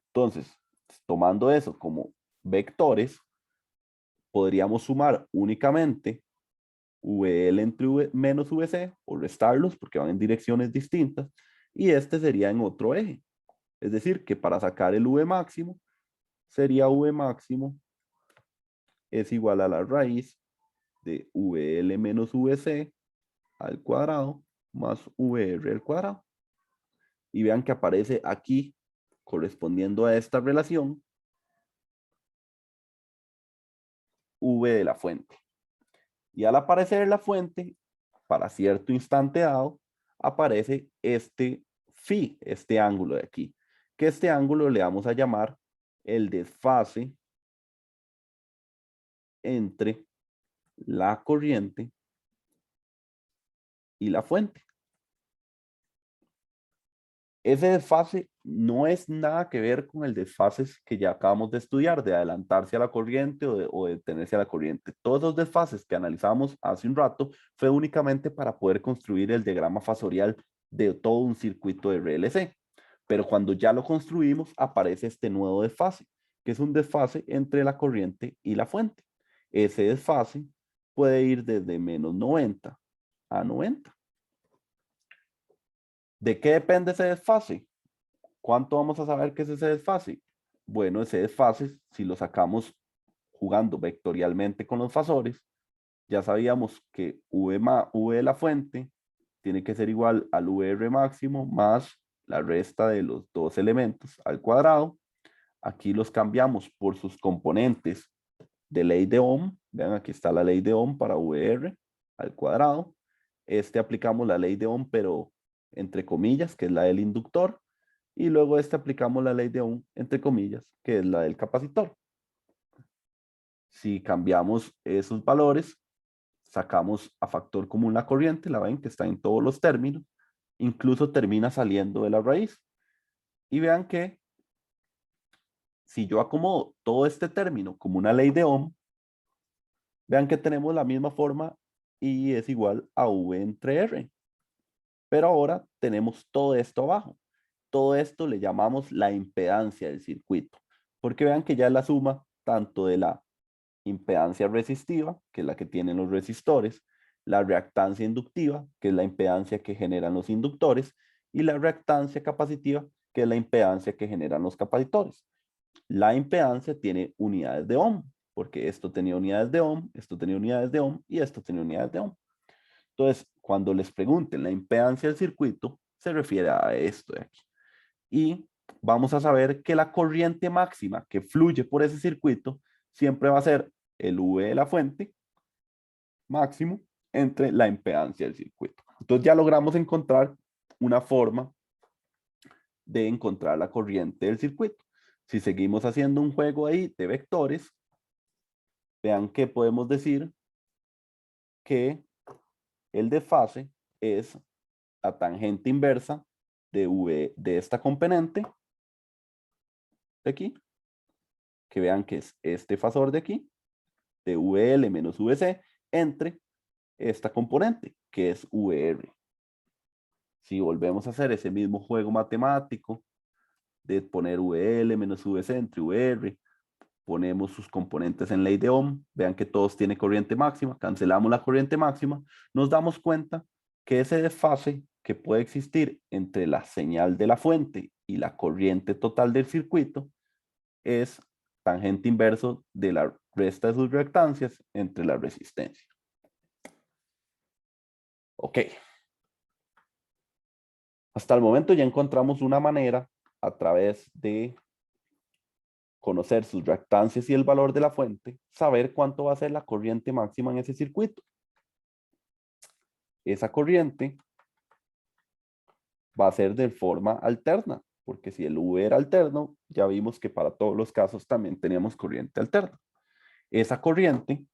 S1: Entonces, tomando eso como vectores, podríamos sumar únicamente VL entre menos VC o restarlos porque van en direcciones distintas y este sería en otro eje. Es decir, que para sacar el V máximo sería V máximo es igual a la raíz de VL menos VC al cuadrado más VR al cuadrado. Y vean que aparece aquí correspondiendo a esta relación V de la fuente. Y al aparecer la fuente, para cierto instante dado, aparece este phi, este ángulo de aquí, que este ángulo le vamos a llamar el desfase entre la corriente y la fuente. Ese desfase no es nada que ver con el desfase que ya acabamos de estudiar, de adelantarse a la corriente o de detenerse a la corriente. Todos los desfases que analizamos hace un rato fue únicamente para poder construir el diagrama fasorial de todo un circuito de RLC. Pero cuando ya lo construimos, aparece este nuevo desfase, que es un desfase entre la corriente y la fuente. Ese desfase puede ir desde menos 90 a 90. ¿De qué depende ese desfase? ¿Cuánto vamos a saber que es ese desfase? Bueno, ese desfase, si lo sacamos jugando vectorialmente con los fasores, ya sabíamos que V de la fuente tiene que ser igual al VR máximo más la resta de los dos elementos al cuadrado. Aquí los cambiamos por sus componentes de ley de Ohm. Vean, aquí está la ley de Ohm para VR al cuadrado. Aplicamos la ley de Ohm, pero entre comillas, que es la del inductor. Y luego aplicamos la ley de Ohm, entre comillas, que es la del capacitor. Si cambiamos esos valores, sacamos a factor común la corriente, la ven que está en todos los términos, incluso termina saliendo de la raíz. Y vean que si yo acomodo todo este término como una ley de Ohm, vean que tenemos la misma forma y es igual a V entre R. Pero ahora tenemos todo esto abajo. Todo esto le llamamos la impedancia del circuito, porque vean que ya es la suma tanto de la impedancia resistiva, que es la que tienen los resistores, la reactancia inductiva, que es la impedancia que generan los inductores, y la reactancia capacitiva, que es la impedancia que generan los capacitores. La impedancia tiene unidades de ohm, porque esto tenía unidades de ohm, esto tenía unidades de ohm y esto tenía unidades de ohm. Entonces, cuando les pregunten la impedancia del circuito, se refiere a esto de aquí. Y vamos a saber que la corriente máxima que fluye por ese circuito siempre va a ser el V de la fuente máximo entre la impedancia del circuito. Entonces ya logramos encontrar una forma de encontrar la corriente del circuito. Si seguimos haciendo un juego ahí de vectores, vean que podemos decir que el desfase es la tangente inversa de V de esta componente de aquí, que vean que es este fasor de aquí, de VL menos VC, entre esta componente, que es VR. Si volvemos a hacer ese mismo juego matemático de poner VL menos VC entre VR, ponemos sus componentes en ley de Ohm, vean que todos tienen corriente máxima, cancelamos la corriente máxima, nos damos cuenta que ese desfase que puede existir entre la señal de la fuente y la corriente total del circuito es tangente inverso de la resta de sus reactancias entre la resistencia. Ok. Hasta el momento ya encontramos una manera a través de conocer sus reactancias y el valor de la fuente, saber cuánto va a ser la corriente máxima en ese circuito. Esa corriente va a ser de forma alterna, porque si el V era alterno, ya vimos que para todos los casos también teníamos corriente alterna. Esa corriente,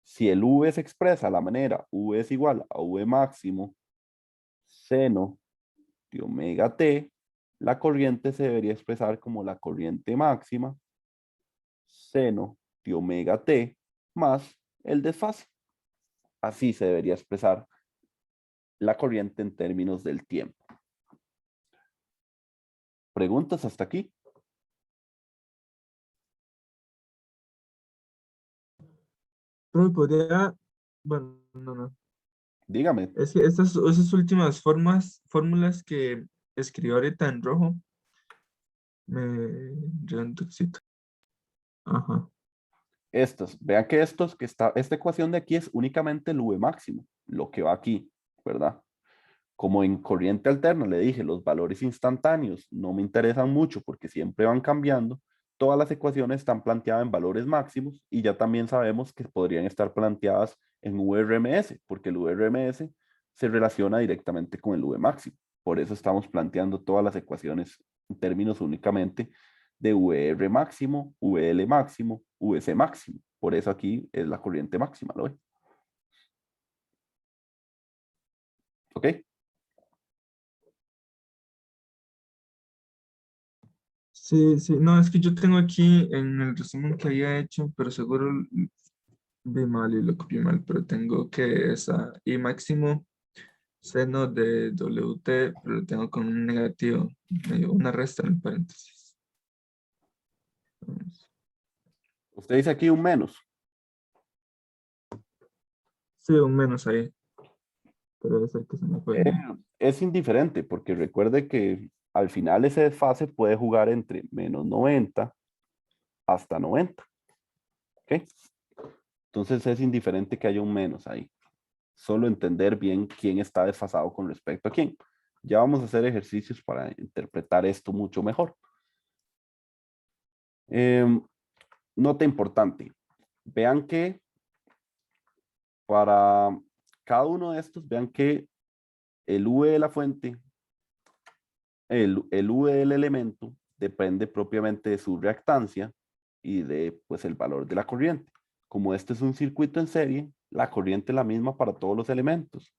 S1: si el V se expresa de la manera V es igual a V máximo seno de omega t, la corriente se debería expresar como la corriente máxima seno de omega t más el desfase. Así se debería expresar la corriente en términos del tiempo. ¿Preguntas hasta aquí?
S4: Pero podría, bueno, no.
S1: Dígame.
S4: Es que esas últimas fórmulas que escribió ahorita en rojo, me llevan un toquecito. Ajá.
S1: Vean que esta ecuación de aquí es únicamente el V máximo, lo que va aquí, ¿verdad? Como en corriente alterna, le dije, los valores instantáneos no me interesan mucho porque siempre van cambiando. Todas las ecuaciones están planteadas en valores máximos y ya también sabemos que podrían estar planteadas en VRMS, porque el VRMS se relaciona directamente con el V máximo. Por eso estamos planteando todas las ecuaciones en términos únicamente de VR máximo, VL máximo, VC máximo. Por eso aquí es la corriente máxima, ¿lo ven? ¿Ok?
S4: Sí, no, es que yo tengo aquí en el resumen que había hecho, pero seguro vi mal y lo copié mal, pero tengo que esa I máximo seno de WT, pero lo tengo con un negativo, una resta en el paréntesis.
S1: Usted dice aquí un menos.
S4: Sí, un menos ahí, pero debe ser que se me fue.
S1: Es indiferente porque recuerde que al final ese desfase puede jugar entre menos 90 hasta 90. ¿Ok? Entonces es indiferente que haya un menos ahí. Solo entender bien quién está desfasado con respecto a quién. Ya vamos a hacer ejercicios para interpretar esto mucho mejor. Nota importante. Vean que para cada uno de estos, vean que el V de la fuente, el V del elemento, depende propiamente de su reactancia y de pues el valor de la corriente. Como este es un circuito en serie, la corriente es la misma para todos los elementos.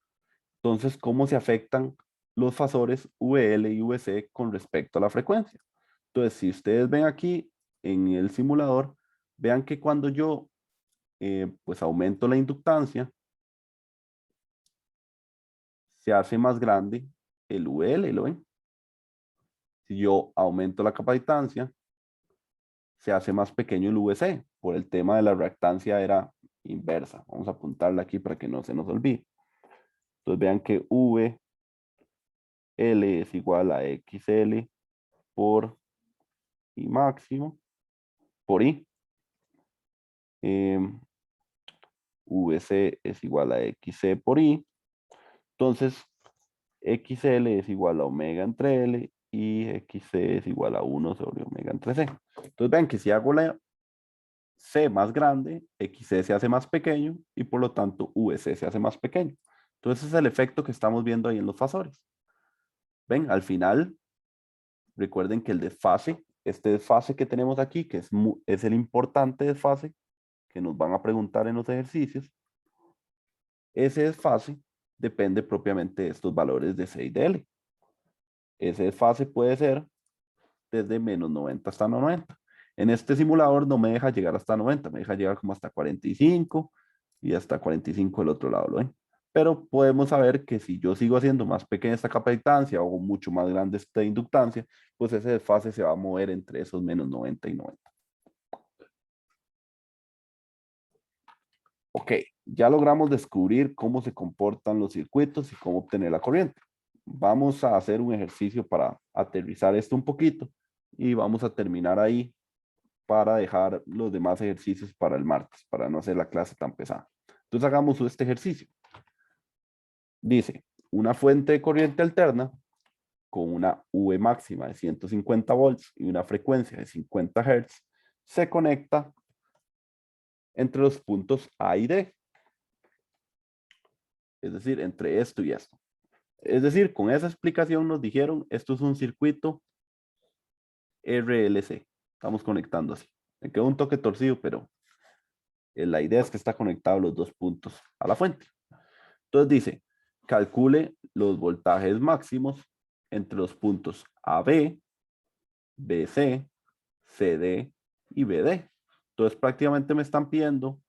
S1: Entonces, ¿cómo se afectan los fasores VL y VC con respecto a la frecuencia? Entonces, si ustedes ven aquí en el simulador, vean que cuando yo pues aumento la inductancia, se hace más grande el VL, ¿lo ven? Si yo aumento la capacitancia, se hace más pequeño el VC. Por el tema de la reactancia era inversa. Vamos a apuntarla aquí para que no se nos olvide. Entonces vean que VL es igual a XL por I máximo por I. VC es igual a XC por I. Entonces, XL es igual a omega entre L y XC es igual a 1 sobre omega entre C. Entonces vean que si hago la C más grande, XC se hace más pequeño y por lo tanto VC se hace más pequeño. Entonces es el efecto que estamos viendo ahí en los fasores. Ven, al final, recuerden que el desfase, este desfase que tenemos aquí, que es el importante desfase que nos van a preguntar en los ejercicios, ese desfase depende propiamente de estos valores de C y de L. Ese desfase puede ser desde menos 90 hasta 90. En este simulador no me deja llegar hasta 90, me deja llegar como hasta 45 y hasta 45 del otro lado, ¿lo ven? Pero podemos saber que si yo sigo haciendo más pequeña esta capacitancia o mucho más grande esta inductancia, pues ese desfase se va a mover entre esos menos 90 y 90. Ok, ya logramos descubrir cómo se comportan los circuitos y cómo obtener la corriente. Vamos a hacer un ejercicio para aterrizar esto un poquito y vamos a terminar ahí para dejar los demás ejercicios para el martes, para no hacer la clase tan pesada. Entonces hagamos este ejercicio. Dice, una fuente de corriente alterna con una V máxima de 150 volts y una frecuencia de 50 Hz se conecta entre los puntos A y D. Es decir, entre esto y esto. Es decir, con esa explicación nos dijeron, esto es un circuito RLC. Estamos conectando así. Me quedó un toque torcido, pero la idea es que está conectado los dos puntos a la fuente. Entonces dice, calcule los voltajes máximos entre los puntos AB, BC, CD y BD. Entonces prácticamente me están pidiendo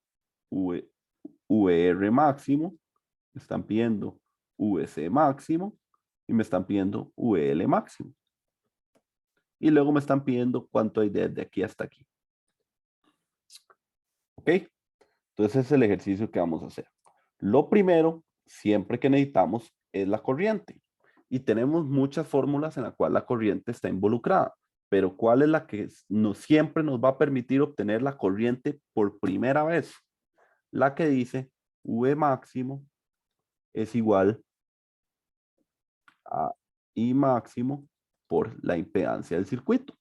S1: VR máximo, me están pidiendo VC máximo y me están pidiendo VL máximo. Y luego me están pidiendo cuánto hay desde aquí hasta aquí. ¿Ok? Entonces es el ejercicio que vamos a hacer. Lo primero, siempre que necesitamos, es la corriente. Y tenemos muchas fórmulas en las cuales la corriente está involucrada. Pero ¿cuál es la que siempre nos va a permitir obtener la corriente por primera vez? La que dice V máximo es igual a I máximo por la impedancia del circuito.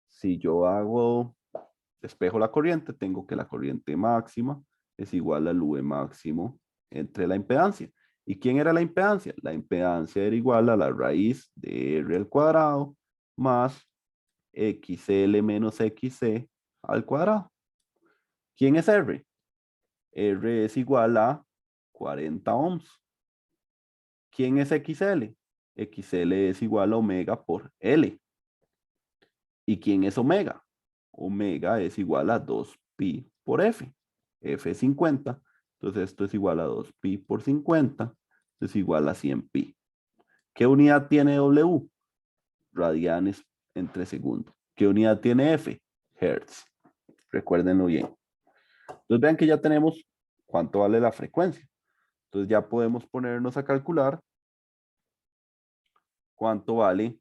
S1: Si yo despejo la corriente, tengo que la corriente máxima es igual al V máximo entre la impedancia. ¿Y quién era la impedancia? La impedancia era igual a la raíz de R al cuadrado más XL menos XC al cuadrado. ¿Quién es R? R es igual a 40 ohms. ¿Quién es XL? XL es igual a omega por L. ¿Y quién es omega? Omega es igual a 2pi por F. F es 50. Entonces esto es igual a 2pi por 50. Es igual a 100pi. ¿Qué unidad tiene W? Radianes entre segundos. ¿Qué unidad tiene F? Hertz. Recuérdenlo bien. Entonces vean que ya tenemos cuánto vale la frecuencia. Entonces ya podemos ponernos a calcular cuánto vale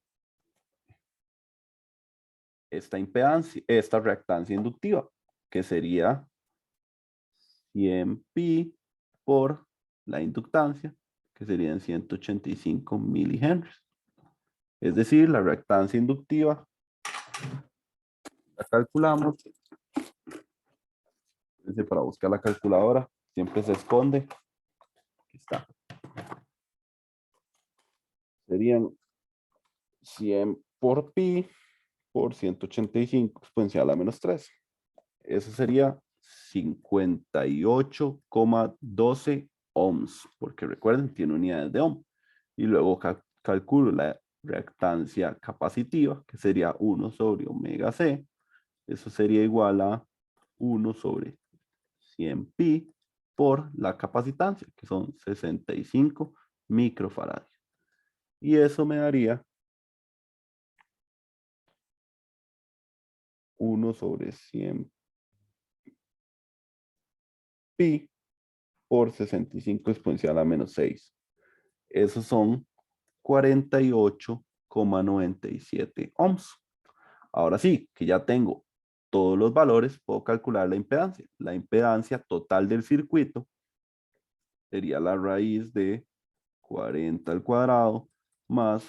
S1: esta impedancia, esta reactancia inductiva, que sería 100pi por la inductancia, que serían 185 milihenries. Es decir, la reactancia inductiva la calculamos. Para buscar la calculadora, siempre se esconde. Aquí está. Serían 100 por pi por 185 exponencial a menos 3. Eso sería 58,12 ohms, porque recuerden, tiene unidades de ohm. Y luego calculo la reactancia capacitiva, que sería 1 sobre omega C. Eso sería igual a 1 sobre 100 pi por la capacitancia, que son 65 microfaradios. Y eso me daría 1 sobre 100 pi por 65 exponencial a menos 6. Esos son 48,97 ohms. Ahora sí, que ya tengo todos los valores, puedo calcular la impedancia. La impedancia total del circuito sería la raíz de 40 al cuadrado más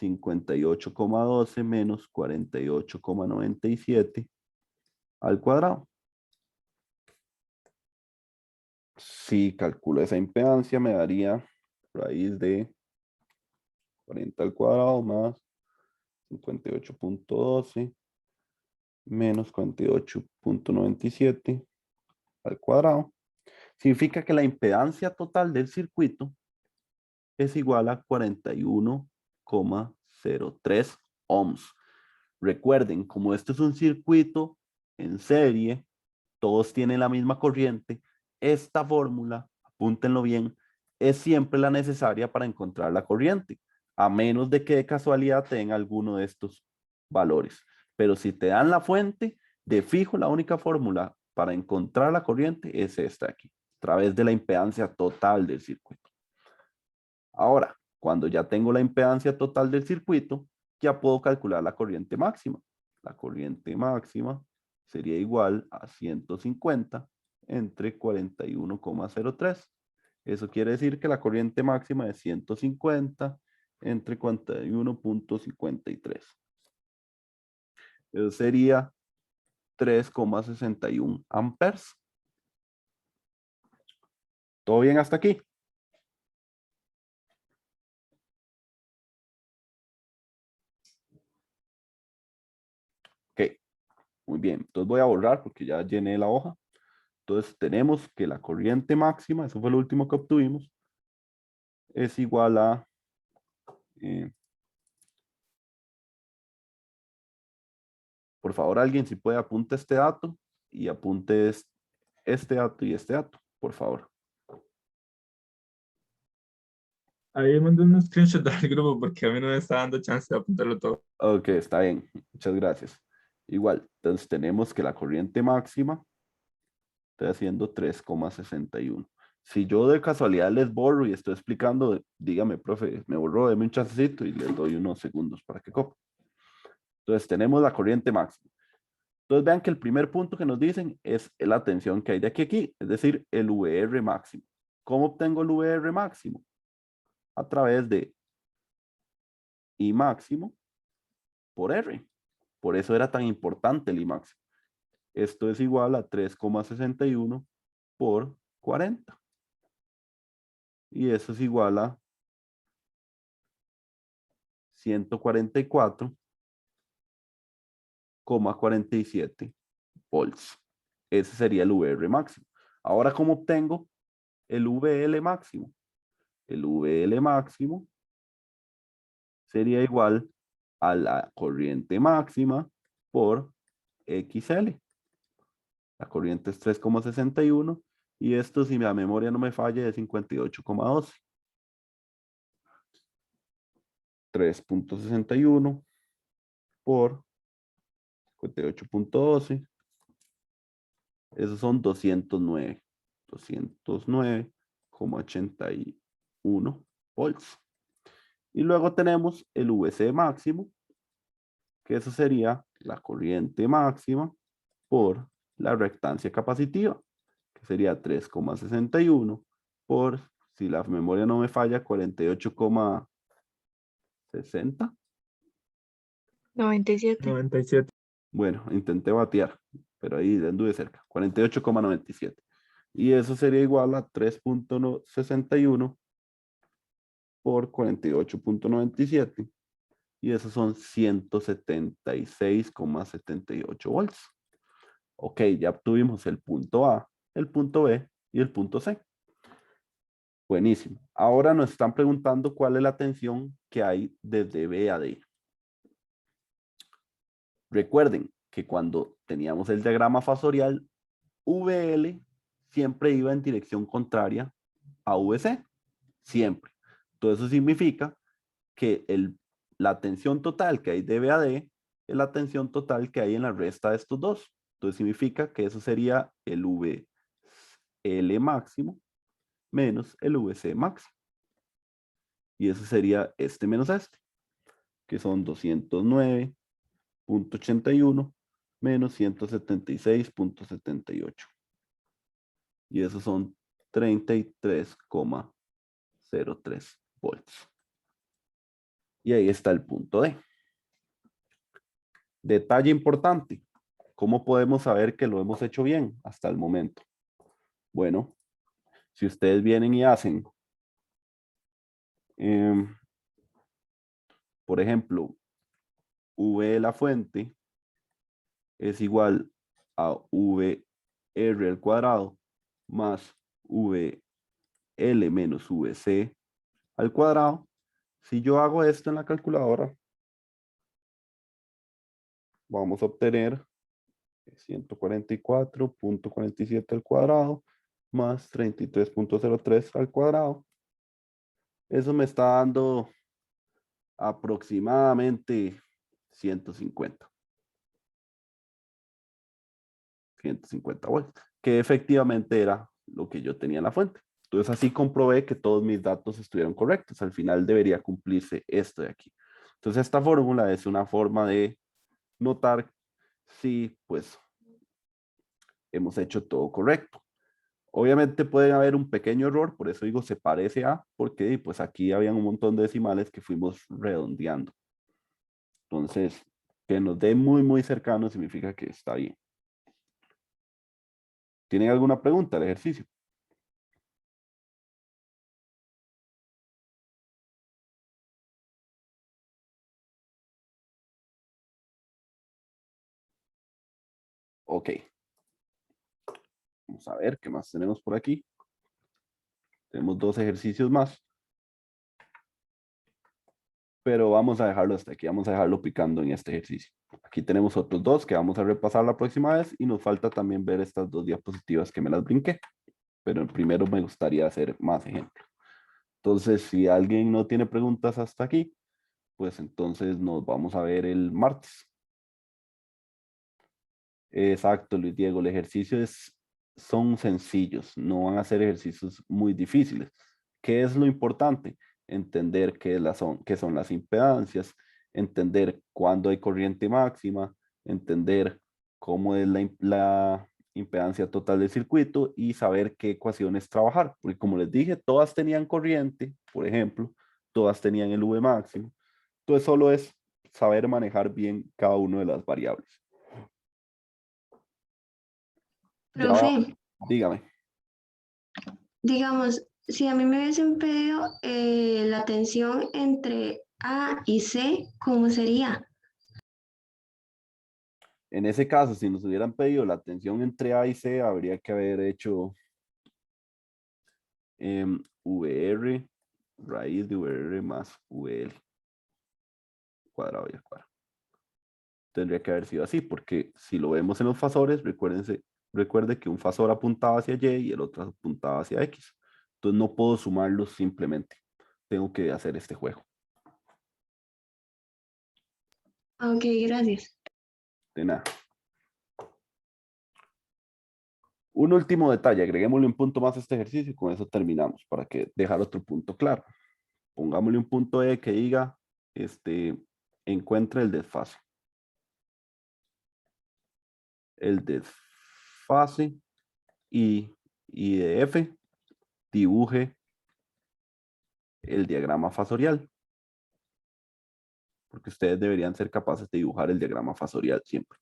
S1: 58,12 menos 48,97 al cuadrado. Si calculo esa impedancia, me daría raíz de 40 al cuadrado más 58,12 menos 48,97 al cuadrado. Significa que la impedancia total del circuito es igual a 41,03 ohms. Recuerden, como esto es un circuito en serie, todos tienen la misma corriente, esta fórmula, apúntenlo bien, es siempre la necesaria para encontrar la corriente, a menos de que de casualidad tenga alguno de estos valores. Pero si te dan la fuente, de fijo la única fórmula para encontrar la corriente es esta aquí, a través de la impedancia total del circuito. Ahora, cuando ya tengo la impedancia total del circuito, ya puedo calcular la corriente máxima. La corriente máxima sería igual a 150 entre 41,03. Eso quiere decir que la corriente máxima es 150 entre 41,53. Eso sería 3,61 amperes. ¿Todo bien hasta aquí? Ok, muy bien. Entonces voy a borrar porque ya llené la hoja. Entonces tenemos que la corriente máxima, eso fue lo último que obtuvimos, es igual a por favor, alguien si puede apunte este dato y apunte este dato y este dato, por favor.
S4: Ahí mandé un screenshot del grupo porque a mí no me está dando chance de apuntarlo todo.
S1: Ok, está bien. Muchas gracias. Igual, entonces tenemos que la corriente máxima está haciendo 3,61. Si yo de casualidad les borro y estoy explicando, dígame, profe, me borró, deme un chancecito y les doy unos segundos para que copie. Entonces tenemos la corriente máxima. Entonces vean que el primer punto que nos dicen es la tensión que hay de aquí a aquí, es decir, el VR máximo. ¿Cómo obtengo el VR máximo? A través de I máximo por R. Por eso era tan importante el I máximo. Esto es igual a 3,61 por 40. Y eso es igual a 144,47 volts. Ese sería el VR máximo. Ahora, ¿cómo obtengo el VL máximo? El VL máximo sería igual a la corriente máxima por XL. La corriente es 3,61 y esto, si la memoria no me falla, es 58,12. 3,61 por 58,12. Esos son 209. 209,81 volts. Y luego tenemos el VC máximo, que eso sería la corriente máxima por la reactancia capacitiva, que sería 3,61 por, si la memoria no me falla, 48,60.
S3: 97.
S4: 97.
S1: Bueno, intenté batear, pero ahí anduve cerca. 48,97. Y eso sería igual a 3,61 por 48,97. Y esos son 176,78 volts. Ok, ya obtuvimos el punto A, el punto B y el punto C. Buenísimo. Ahora nos están preguntando cuál es la tensión que hay desde B a D. Recuerden que cuando teníamos el diagrama fasorial, VL siempre iba en dirección contraria a VC. Siempre. Entonces eso significa que la tensión total que hay de B a D es la tensión total que hay en la resta de estos dos. Entonces significa que eso sería el VL máximo menos el VC máximo. Y eso sería este menos este, que son 209.81 menos 176.78. Y esos son 33,03 volts. Y ahí está el punto D. Detalle importante. ¿Cómo podemos saber que lo hemos hecho bien hasta el momento? Bueno, si ustedes vienen y hacen, por ejemplo, V de la fuente es igual a VR al cuadrado más VL menos VC al cuadrado. Si yo hago esto en la calculadora, vamos a obtener 144.47 al cuadrado más 33.03 al cuadrado. Eso me está dando aproximadamente 150 volts, que efectivamente era lo que yo tenía en la fuente. Entonces así comprobé que todos mis datos estuvieron correctos. Al final debería cumplirse esto de aquí. Entonces esta fórmula es una forma de notar si pues hemos hecho todo correcto. Obviamente puede haber un pequeño error, por eso digo se parece a, porque pues aquí habían un montón de decimales que fuimos redondeando. Entonces, que nos dé muy, muy cercano significa que está bien. ¿Tienen alguna pregunta al ejercicio? Ok. Vamos a ver qué más tenemos por aquí. Tenemos 2 ejercicios más. Pero vamos a dejarlo hasta aquí. Vamos a dejarlo picando en este ejercicio. Aquí tenemos otros 2 que vamos a repasar la próxima vez. Y nos falta también ver estas 2 diapositivas que me las brinqué. Pero primero me gustaría hacer más ejemplos. Entonces, si alguien no tiene preguntas hasta aquí, pues entonces nos vamos a ver el martes. Exacto, Luis Diego. El ejercicio son sencillos, no van a ser ejercicios muy difíciles. ¿Qué es lo importante? Entender qué son las impedancias, entender cuándo hay corriente máxima, entender cómo es la impedancia total del circuito y saber qué ecuaciones trabajar. Porque como les dije, todas tenían corriente, por ejemplo, todas tenían el V máximo. Entonces solo es saber manejar bien cada una de las variables. Ya,
S3: Profe,
S1: dígame.
S3: digamos, si a mí me hubiesen pedido la tensión entre A y C, ¿cómo sería?
S1: En ese caso, si nos hubieran pedido la tensión entre A y C, habría que haber hecho VR, raíz de VR más VL, cuadrado y al cuadrado. Tendría que haber sido así, porque si lo vemos en los fasores, recuerde que un fasor apuntaba hacia Y y el otro apuntaba hacia X. Entonces no puedo sumarlos simplemente. Tengo que hacer este juego.
S3: Ok, gracias.
S1: De nada. Un último detalle, agreguémosle un punto más a este ejercicio y con eso terminamos para que dejar otro punto claro. Pongámosle un punto E que diga, encuentre el desfase. El desfase y de F dibuje el diagrama fasorial. Porque ustedes deberían ser capaces de dibujar el diagrama fasorial siempre.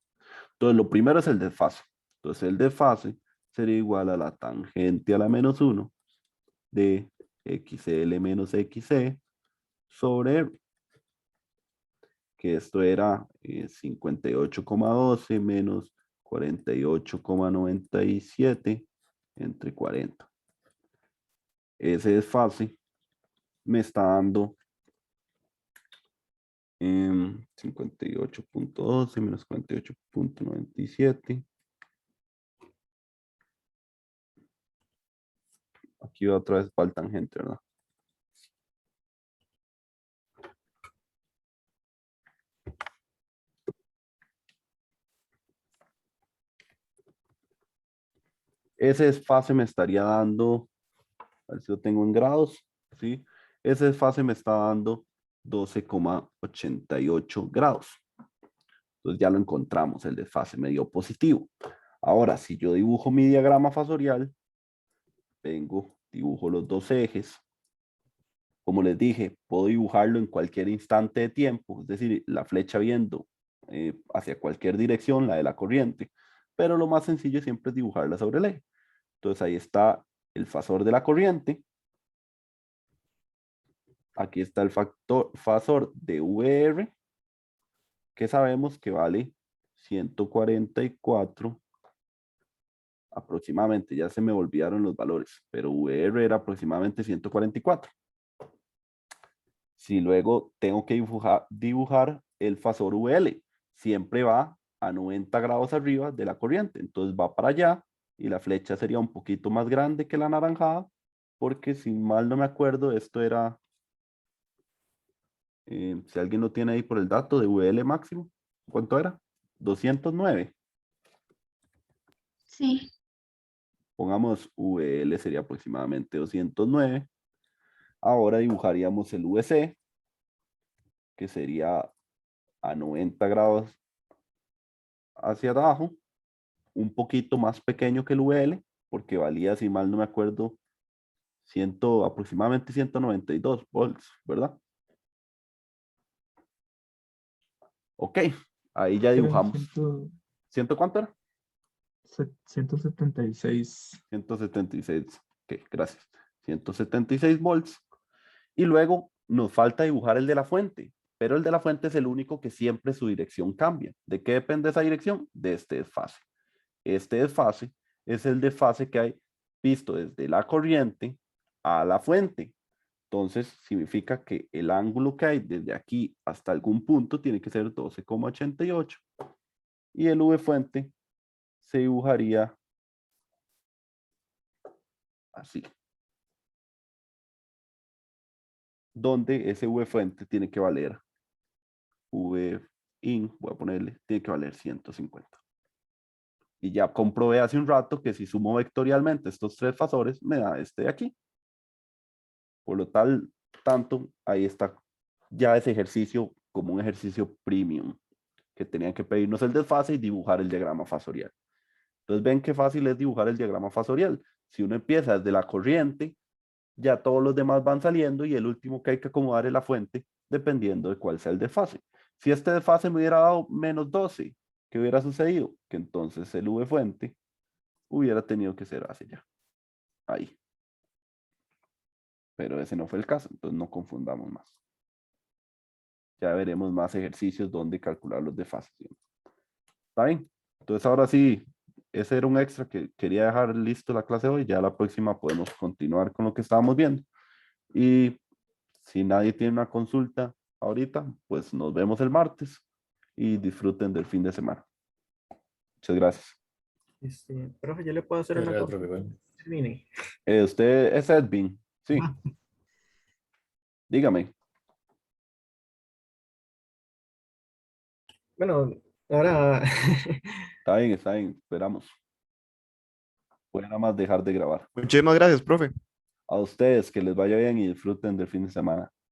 S1: Entonces, lo primero es el desfase. Entonces, el desfase sería igual a la tangente a la menos 1 de XL menos XC sobre R, que esto era 58,12 menos 48,97 entre 40. ese desfase me está dando 58.12 menos 48.97. Aquí otra vez falta tangente, ¿verdad? Ese desfase me estaría dando, a ver si lo tengo en grados, ¿sí? Ese desfase me está dando 12,88 grados. Entonces ya lo encontramos, el desfase medio positivo. Ahora, si yo dibujo mi diagrama fasorial, vengo, dibujo los dos ejes. Como les dije, puedo dibujarlo en cualquier instante de tiempo, es decir, la flecha viendo hacia cualquier dirección, la de la corriente, pero lo más sencillo siempre es dibujarla sobre el eje. Entonces ahí está el fasor de la corriente. Aquí está el fasor de VR, que sabemos que vale 144 aproximadamente. Ya se me olvidaron los valores, pero VR era aproximadamente 144. Si luego tengo que dibujar el fasor VL, siempre va a 90 grados arriba de la corriente. Entonces va para allá y la flecha sería un poquito más grande que la anaranjada, porque si mal no me acuerdo, esto era, si alguien lo tiene ahí por el dato de VL máximo, ¿cuánto era? 209.
S3: Sí,
S1: Pongamos VL sería aproximadamente 209. Ahora dibujaríamos el VC, que sería a 90 grados hacia abajo, un poquito más pequeño que el VL, porque valía, si mal no me acuerdo, aproximadamente 192 volts, ¿verdad? Ok, ahí ya
S4: Eran
S1: dibujamos. ¿Ciento cuánto era?
S4: 176.
S1: 176. Ok, gracias. 176 volts. Y luego nos falta dibujar el de la fuente, pero el de la fuente es el único que siempre su dirección cambia. ¿De qué depende esa dirección? De este desfase. Este desfase es el desfase que hay visto desde la corriente a la fuente. Entonces, significa que el ángulo que hay desde aquí hasta algún punto tiene que ser 12,88. Y el V fuente se dibujaría así. Donde ese V fuente tiene que valer V in, voy a ponerle, tiene que valer 150. Y ya comprobé hace un rato que si sumo vectorialmente estos tres fasores, me da este de aquí. Por lo tanto, ahí está ya ese ejercicio como un ejercicio premium, que tenían que pedirnos el desfase y dibujar el diagrama fasorial. Entonces ven qué fácil es dibujar el diagrama fasorial. Si uno empieza desde la corriente, ya todos los demás van saliendo y el último que hay que acomodar es la fuente, dependiendo de cuál sea el desfase. Si este desfase me hubiera dado menos 12, ¿qué hubiera sucedido? Que entonces el V fuente hubiera tenido que ser hacia allá. Ahí. Pero ese no fue el caso, entonces no confundamos más. Ya veremos más ejercicios donde calcular los desfases. ¿Está bien? Entonces ahora sí, ese era un extra que quería dejar listo la clase hoy. Ya la próxima podemos continuar con lo que estábamos viendo. Y si nadie tiene una consulta ahorita, pues nos vemos el martes y disfruten del fin de semana. Muchas gracias.
S2: Profe, yo le puedo hacer
S5: Muchas
S2: una
S5: gracias,
S2: cosa.
S5: profe. Bueno.
S2: Vine.
S1: Usted es Edwin, sí. Dígame.
S2: Bueno, ahora
S1: Está bien, esperamos. Voy a nada más dejar de grabar.
S5: Muchísimas gracias, profe.
S1: A ustedes que les vaya bien y disfruten del fin de semana.